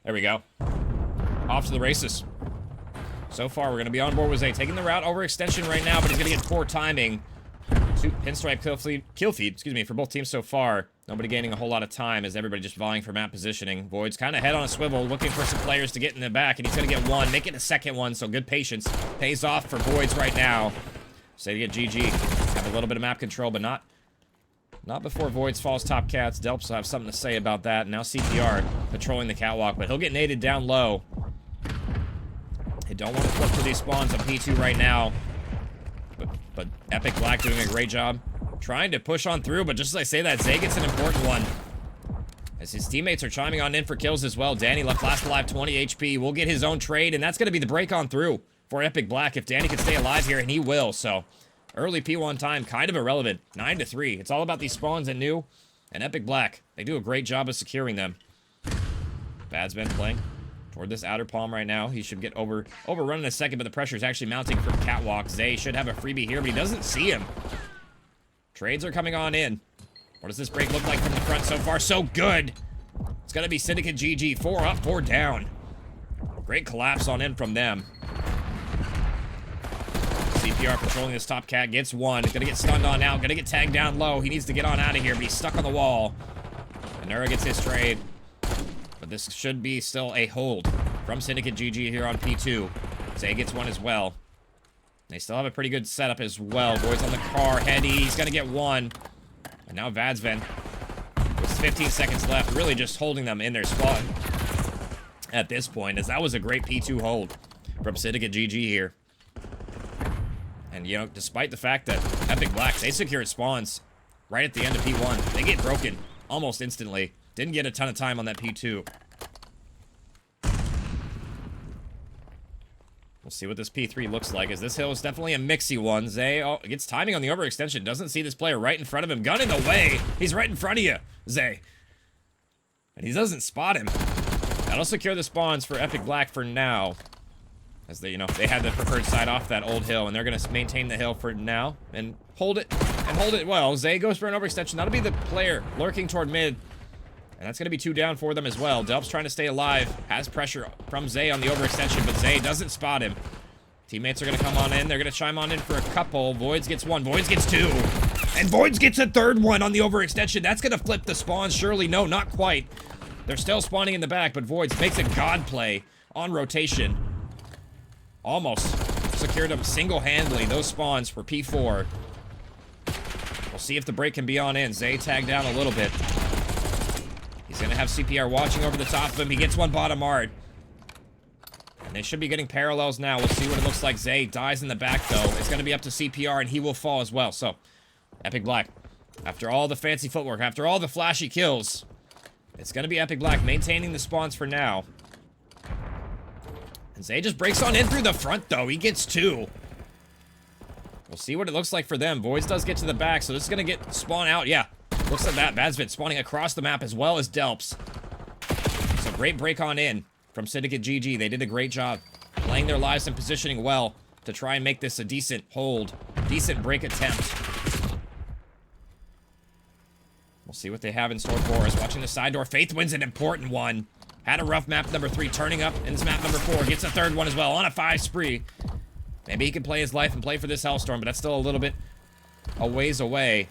There we go. Off to the races. So far, we're going to be on board with Zay. Taking the route over extension right now, but he's going to get poor timing. Pinstripe kill feed, excuse me, for both teams so far. Nobody gaining a whole lot of time as everybody just vying for map positioning. Void's kind of head on a swivel, looking for some players to get in the back, and he's going to get one, make it a second one, so good patience. Pays off for Voids right now. So you get GG. Have a little bit of map control, but not before Voids falls top cats. Delps will have something to say about that. Now CPR patrolling the catwalk, but he'll get naded down low. They don't want to flip to these spawns on P2 right now. But Epiq Black doing a great job. Trying to push on through, but just as I say that, Zay gets an important one. As his teammates are chiming on in for kills as well. Danny left last alive, 20 HP. Will get his own trade, and that's going to be the break on through for Epiq Black if Danny can stay alive here, and he will. So early P1 time, kind of irrelevant. 9-3. It's all about these spawns and new. And Epiq Black, they do a great job of securing them. Bad's been playing toward this outer palm right now. He should get overrun in a second, but the pressure is actually mounting from catwalk. Zay should have a freebie here, but he doesn't see him. Trades are coming on in. What does this break look like from the front so far? So good. It's going to be Syndicate GG. 4 up, 4 down. Great collapse on in from them. CPR patrolling this top cat. Gets one. Gonna get stunned on out. Gonna get tagged down low. He needs to get on out of here, but he's stuck on the wall. Anura gets his trade. But this should be still a hold from Syndicate GG here on P2. Zay gets one as well. They still have a pretty good setup as well. Void's on the car. Heady. He's gonna get one. And now Vadsven. With 15 seconds left. Really just holding them in their spot at this point, as that was a great P2 hold from Syndicate GG here. And, you know, despite the fact that Epiq Black, they secured spawns right at the end of P1. They get broken almost instantly. Didn't get a ton of time on that P2. We'll see what this P3 looks like, as this hill is definitely a mixy one. Zay gets timing on the overextension. Doesn't see this player right in front of him. Gun in the way. He's right in front of you, Zay. And he doesn't spot him. That'll secure the spawns for Epiq Black for now. As they, you know, they had the preferred side off that old hill, and they're going to maintain the hill for now and hold it well. Zay goes for an overextension. That'll be the player lurking toward mid, and that's going to be 2 down for them as well. Delp's trying to stay alive, has pressure from Zay on the overextension, but Zay doesn't spot him. Teammates are going to come on in. They're going to chime on in for a couple. Voids gets 1. Voids gets 2. And Voids gets a 3rd one on the overextension. That's going to flip the spawns. Surely, no, not quite. They're still spawning in the back, but Voids makes a god play on rotation. Almost secured them single-handedly. Those spawns for P4. We'll see if the break can be on in. Zay tagged down a little bit. He's going to have CPR watching over the top of him. He gets one bottom art. And they should be getting parallels now. We'll see what it looks like. Zay dies in the back, though. It's going to be up to CPR, and he will fall as well. So, Epiq Black, after all the fancy footwork, after all the flashy kills, it's going to be Epiq Black maintaining the spawns for now. And Zay just breaks on in through the front, though. He gets 2. We'll see what it looks like for them. Voids does get to the back, so this is going to get spawn out. Yeah, looks like that. Vadsven spawning across the map as well as Delps. So great break on in from Syndicate GG. They did a great job playing their lives and positioning well to try and make this a decent hold, decent break attempt. We'll see what they have in store for us. Watching the side door. Faith wins an important one. Had a rough map number 3, turning up in this map number 4. Gets a 3rd one as well on a 5 spree. Maybe he can play his life and play for this Hellstorm, but that's still a little bit a ways away.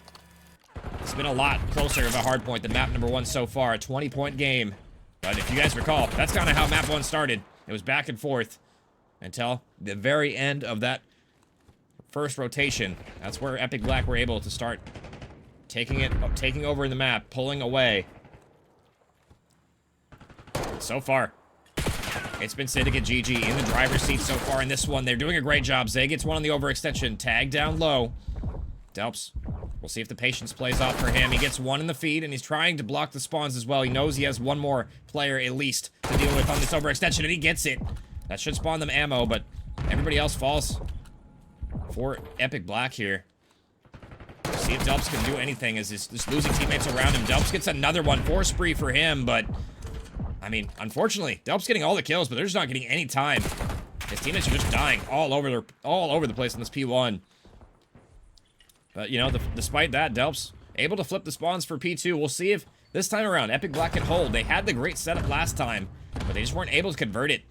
It's been a lot closer of a hard point than map number 1 so far. A 20-point game. But if you guys recall, that's kind of how map 1 started. It was back and forth until the very end of that first rotation. That's where Epiq Black were able to start taking over in the map, pulling away. So far, it's been Syndicate GG in the driver's seat so far in this one. They're doing a great job. Zay gets one on the overextension. Tag down low. Delps. We'll see if the patience plays off for him. He gets one in the feed, and he's trying to block the spawns as well. He knows he has one more player at least to deal with on this overextension, and he gets it. That should spawn them ammo, but everybody else falls for Epiq Black here. We'll see if Delps can do anything as he's just losing teammates around him. Delps gets another one. 4 spree for him, but I mean, unfortunately, Delps getting all the kills, but they're just not getting any time. His teammates are just dying all over the place on this P1. But, you know, despite that, Delps able to flip the spawns for P2. We'll see if this time around Epiq Black can hold. They had the great setup last time, but they just weren't able to convert it.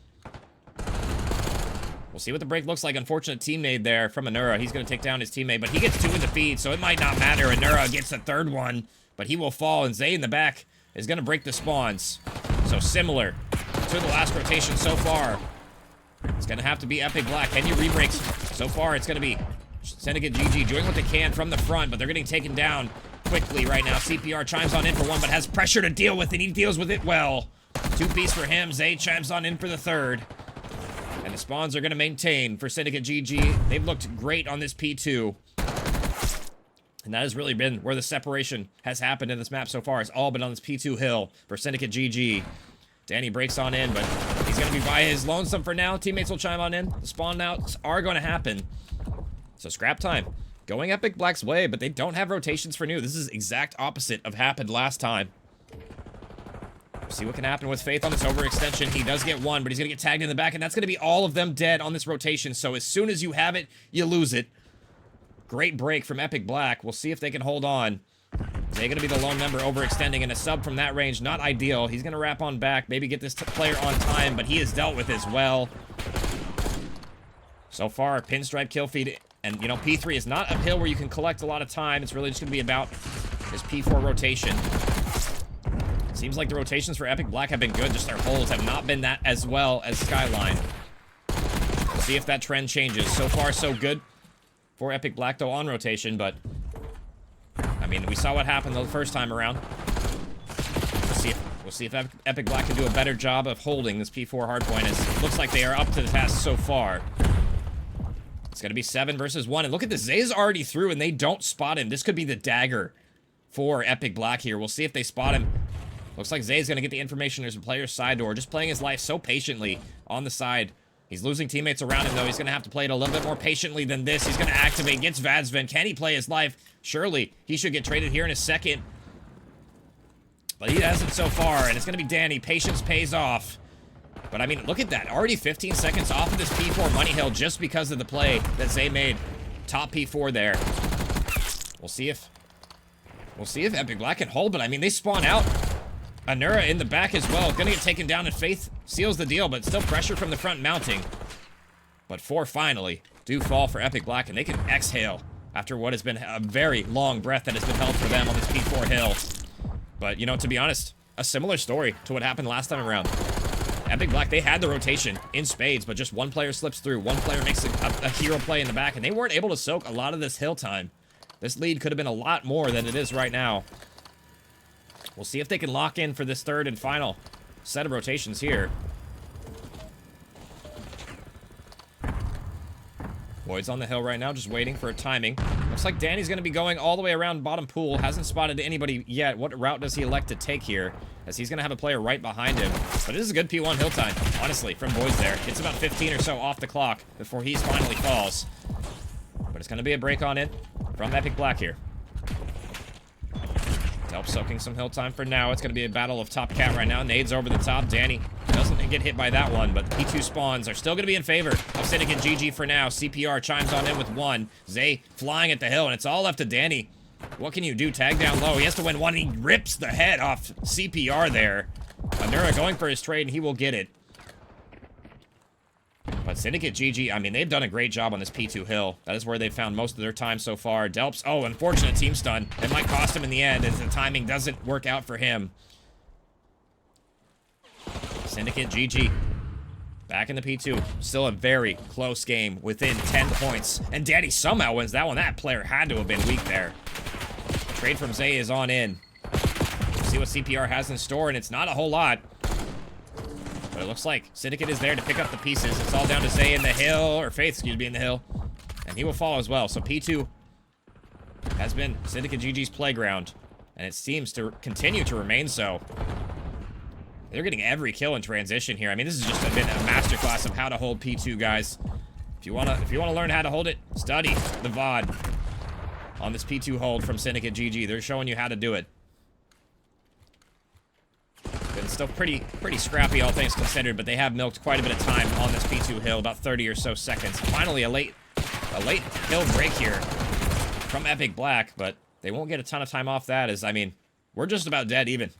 We'll see what the break looks like. Unfortunate teammate there from Anura. He's going to take down his teammate, but he gets 2 in the feed, so it might not matter. Anura gets the 3rd one, but he will fall, and Zay in the back is going to break the spawns. So similar to the last rotation so far. It's going to have to be Epiq Black. Can you re-breaks? So far, it's going to be Syndicate GG doing what they can from the front, but they're getting taken down quickly right now. CPR chimes on in for 1, but has pressure to deal with, and he deals with it well. 2-piece for him. Zay chimes on in for the 3rd. And the spawns are going to maintain for Syndicate GG. They've looked great on this P2. And that has really been where the separation has happened in this map so far. It's all been on this P2 hill for Syndicate GG. Danny breaks on in, but he's going to be by his lonesome for now. Teammates will chime on in. The spawn outs are going to happen. So scrap time. Going Epiq Black's way, but they don't have rotations for new. This is exact opposite of happened last time. See what can happen with Faith on this overextension. He does get 1, but he's going to get tagged in the back, and that's going to be all of them dead on this rotation. So as soon as you have it, you lose it. Great break from Epiq Black. We'll see if they can hold on. They're going to be the lone member overextending, and a sub from that range, not ideal. He's going to wrap on back, maybe get this player on time, but he is dealt with as well. So far, pinstripe kill feed, and you know, P3 is not a hill where you can collect a lot of time. It's really just going to be about this P4 rotation. Seems like the rotations for Epiq Black have been good, just their holds have not been that as well as Skyline. We'll see if that trend changes. So far, so good for Epiq Black, though, on rotation, but I mean, we saw what happened the first time around. We'll see if Epiq Black can do a better job of holding this P4 hardpoint, as it looks like they are up to the task so far. It's going to be 7 versus 1, and look at this. Zay's already through, and they don't spot him. This could be the dagger for Epiq Black here. We'll see if they spot him. Looks like Zay's going to get the information. There's a player's side door, just playing his life so patiently on the side. He's losing teammates around him, though. He's going to have to play it a little bit more patiently than this. He's going to activate, gets Vadzven. Can he play his life? Surely, he should get traded here in a second. But he hasn't so far, and it's going to be Danny. Patience pays off. But, I mean, look at that. Already 15 seconds off of this P4 money hill just because of the play that Zay made. Top P4 there. We'll see if Epiq Black can hold, but, I mean, they spawn out. Anura in the back as well. Gonna get taken down, and Faith seals the deal, but still pressure from the front mounting. But 4 finally do fall for Epiq Black, and they can exhale after what has been a very long breath that has been held for them on this P4 hill. But, you know, to be honest, a similar story to what happened last time around. Epiq Black, they had the rotation in spades, but just one player slips through. One player makes a hero play in the back, and they weren't able to soak a lot of this hill time. This lead could have been a lot more than it is right now. We'll see if they can lock in for this 3rd and final set of rotations here. Boyd's on the hill right now, just waiting for a timing. Looks like Danny's going to be going all the way around bottom pool. Hasn't spotted anybody yet. What route does he elect to take here? As he's going to have a player right behind him. But this is a good P1 hill time, honestly, from Boyd's there. It's about 15 or so off the clock before he finally falls. But it's going to be a break on in from Epiq Black here. Delp soaking some hill time for now. It's going to be a battle of top cat right now. Nades over the top. Danny doesn't get hit by that one, but the P2 spawns are still going to be in favor of Syndicate GG for now. CPR chimes on in with 1. Zay flying at the hill, and it's all left to Danny. What can you do? Tag down low. He has to win 1. He rips the head off CPR there. Anura going for his trade, and he will get it. But Syndicate GG, I mean, they've done a great job on this P2 hill. That is where they've found most of their time so far. Delps, oh, unfortunate team stun. It might cost him in the end as the timing doesn't work out for him. Syndicate GG. Back in the P2. Still a very close game within 10 points. And Daddy somehow wins that one. That player had to have been weak there. Trade from Zay is on in. See what CPR has in store, and it's not a whole lot. But it looks like Syndicate is there to pick up the pieces. It's all down to Zay in the hill, or Faith, excuse me, in the hill. And he will fall as well. So P2 has been Syndicate GG's playground. And it seems to continue to remain so. They're getting every kill in transition here. I mean, this has just been a masterclass of how to hold P2, guys. If you wanna learn how to hold it, study the VOD on this P2 hold from Syndicate GG. They're showing you how to do it. It's still pretty scrappy, all things considered, but they have milked quite a bit of time on this P2 hill, about 30 or so seconds. Finally, a late hill break here from Epiq Black, but they won't get a ton of time off that, as, I mean, we're just about dead even.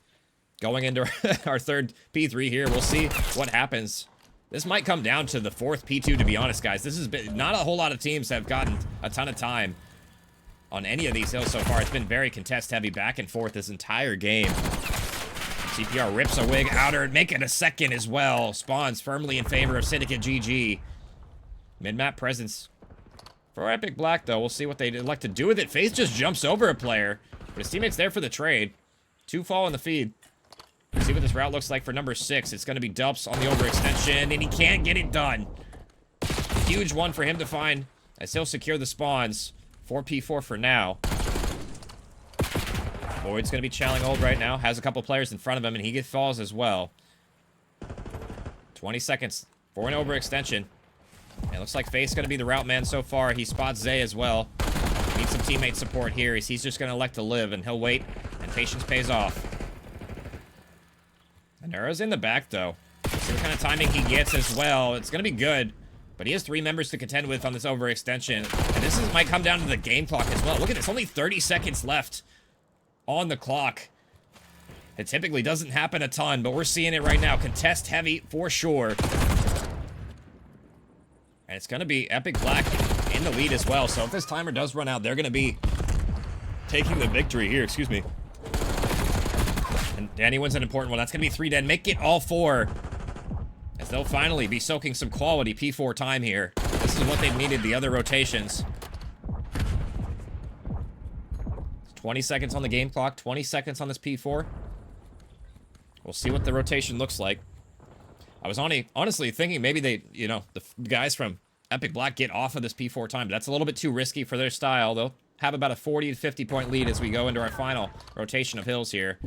Going into our third P3 here, we'll see what happens. This might come down to the fourth P2, to be honest, guys. This has been, not a whole lot of teams have gotten a ton of time on any of these hills so far. It's been very contest-heavy, back and forth this entire game. CPR rips a wig outer, make it a second as well. Spawns firmly in favor of Syndicate GG. Mid-map presence for Epiq Black, though. We'll see what they'd like to do with it. FaZe just jumps over a player, but his teammate's there for the trade. 2 fall in the feed. We'll see what this route looks like for number 6. It's going to be Delps on the overextension, and he can't get it done. Huge one for him to find, as he'll secure the spawns. 4P4 for now. Void's going to be challenging old right now. Has a couple players in front of him, and he falls as well. 20 seconds for an overextension. It looks like FaZe's going to be the route man so far. He spots Zay as well. Needs some teammate support here. He's just going to elect to live, and he'll wait, and patience pays off. Anura's in the back, though. See what kind of timing he gets as well. It's going to be good, but he has 3 members to contend with on this overextension. And this might come down to the game clock as well. Look at this. Only 30 seconds left on the clock. It typically doesn't happen a ton, but we're seeing it right now. Contest heavy for sure. And it's going to be Epiq Black in the lead as well. So if this timer does run out, they're going to be taking the victory here. Excuse me. And Danny wins an important one. That's going to be 3 dead. Make it all 4. As they'll finally be soaking some quality P4 time here. This is what they've needed the other rotations. 20 seconds on the game clock. 20 seconds on this P4. We'll see what the rotation looks like. I was honestly thinking maybe they, you know, the guys from Epiq Black get off of this P4 time. But that's a little bit too risky for their style. They'll have about a 40 to 50 point lead as we go into our final rotation of hills here.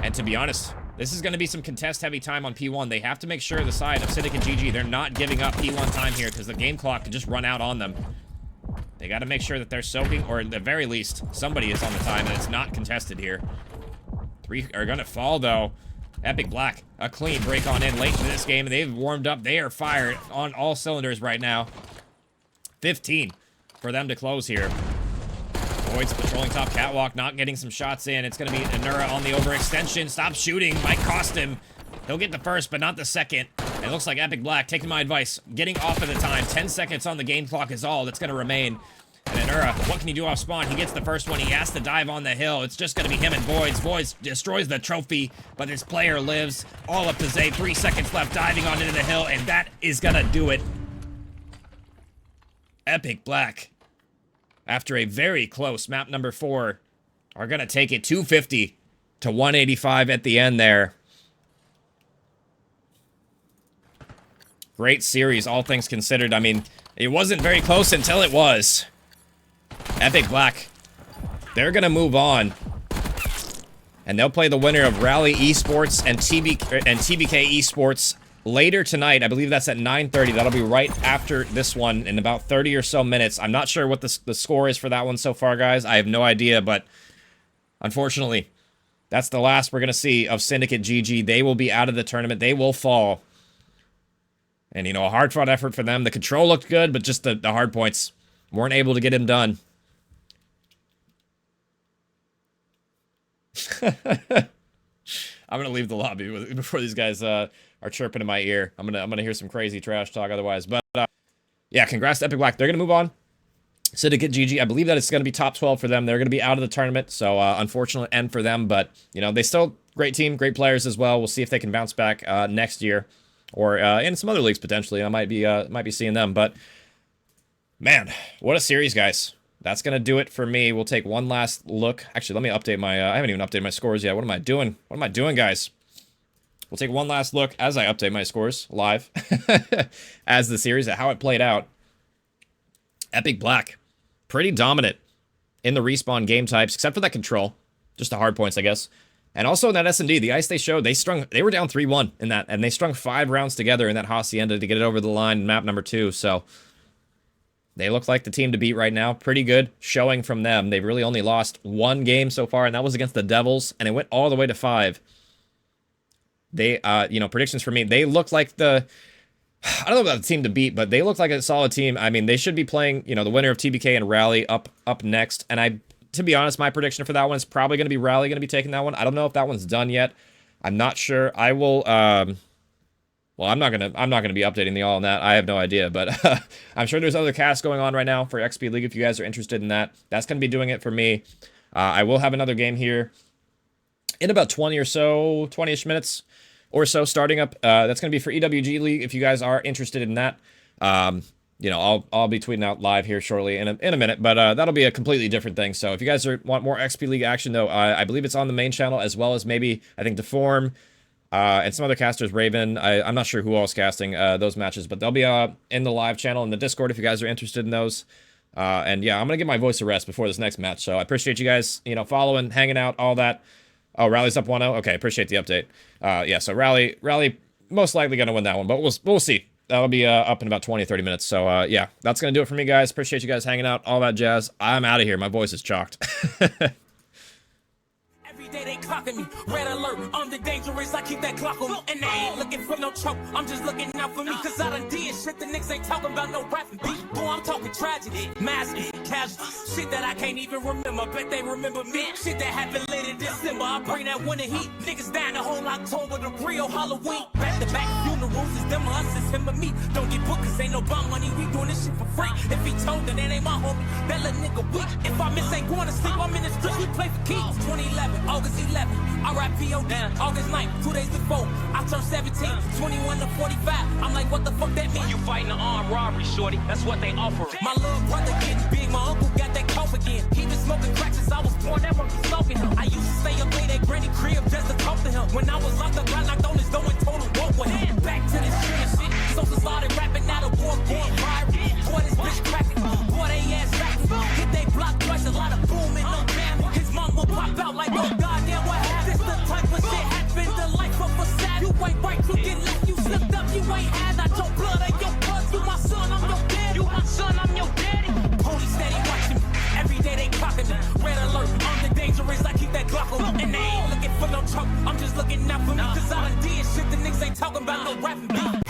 And to be honest, this is going to be some contest-heavy time on P1. They have to make sure the side of Syndicate GG, they're not giving up P1 time here because the game clock could just run out on them. They got to make sure that they're soaking, or at the very least, somebody is on the time and it's not contested here. 3 are going to fall, though. Epiq Black, a clean break on in late in this game, and they've warmed up. They are fired on all cylinders right now. 15 for them to close here. Void's patrolling top catwalk, not getting some shots in. It's going to be Anura on the overextension. Stop shooting. Might cost him. He'll get the first, but not the second. It looks like Epiq Black, taking my advice, getting off of the time. 10 seconds on the game clock is all that's going to remain. And Anura, what can he do off spawn? He gets the first one. He has to dive on the hill. It's just going to be him and Voids. Voids destroys the trophy, but his player lives. All up to Zay. 3 seconds left, diving on into the hill, and that is going to do it. Epiq Black, after a very close map number 4, are going to take it 250 to 185 at the end there. Great series, all things considered. I mean, it wasn't very close until it was. Epiq Black, they're going to move on. And they'll play the winner of Rally Esports and TBK Esports later tonight. I believe that's at 9:30. That'll be right after this one in about 30 or so minutes. I'm not sure what the score is for that one so far, guys. I have no idea, but unfortunately, that's the last we're going to see of Syndicate GG. They will be out of the tournament. They will fall. And, you know, a hard-fought effort for them. The control looked good, but just the hard points weren't able to get him done. I'm going to leave the lobby before these guys are chirping in my ear. I'm gonna hear some crazy trash talk otherwise. But yeah, congrats to Epiq Black. They're gonna move on. Syndicate GG. I believe that it's going to be top 12 for them. They're going to be out of the tournament, so unfortunate end for them. But you know, they still great team, great players as well. We'll see if they can bounce back next year, or in some other leagues potentially. I might be seeing them. But man, what a series, guys! That's going to do it for me. We'll take one last look. Actually, let me update my. I haven't even updated my scores yet. What am I doing? What am I doing, guys? We'll take one last look as I update my scores live as the series at how it played out. Epiq Black, pretty dominant in the respawn game types, except for that control. Just the hard points, I guess. And also in that S&D, the ice they showed, they were down 3-1 in that, and they strung 5 rounds together in that Hacienda to get it over the line in map number 2. So they look like the team to beat right now. Pretty good showing from them. They've really only lost 1 game so far, and that was against the Devils, and it went all the way to 5. They, you know, predictions for me, they look like the... I don't know about the team to beat, but they look like a solid team. I mean, they should be playing, you know, the winner of TBK and Rally up next. And to be honest, my prediction for that one is probably going to be Rally going to be taking that one. I don't know if that one's done yet. I'm not sure. I will, well, I'm not going to be updating the all on that. I have no idea, but I'm sure there's other casts going on right now for XP League if you guys are interested in that. That's going to be doing it for me. I will have another game here in about 20 or so, 20-ish minutes or so starting up. That's going to be for EWG League if you guys are interested in that. You know, I'll be tweeting out live here shortly in a minute, but that'll be a completely different thing. So if you guys want more XP League action, though, I believe it's on the main channel, as well as maybe, I think, Deform and some other casters, Raven. I'm not sure who else casting those matches, but they'll be in the live channel in the Discord if you guys are interested in those. And yeah, I'm going to give my voice a rest before this next match. So I appreciate you guys, you know, following, hanging out, all that. Oh, Rally's up 1-0. Okay, appreciate the update. Yeah, so Rally most likely going to win that one, but we'll see. That'll be up in about 20, 30 minutes. So, yeah, that's going to do it for me, guys. Appreciate you guys hanging out, all that jazz. I'm out of here. My voice is chalked. Day they clocking me, red alert, I'm the dangerous, I keep that clock on me. And they ain't looking for no choke, I'm just looking out for me. Cause I done did shit, the niggas ain't talking about no rapping beat. Boy, I'm talking tragedy, massive, casual. Shit that I can't even remember, bet they remember me. Shit that happened late in December, I bring that winter heat. Niggas down the whole October, the real Halloween. Back to back funerals, is them or us, it's him or me. Don't get booked cause ain't no bum money, we doing this shit for free. If he told that ain't my homie, that little nigga weak. If I miss ain't going to sleep, I'm in the streets, we play for keeps. 2011, August 11, RIPO down, August 9th, 2 days before, I turned 17, 21 to 45, I'm like, what the fuck that mean? You fighting an armed robbery, shorty, that's what they offer. My little brother getting big, my uncle got that cough again. He been smoking crack since I was born, that work was smoking him. I used to stay up late at granny crib just to talk to him. When I was locked up, I knocked on his door and told him, walk with him. Back to this shit, so started rapping out of war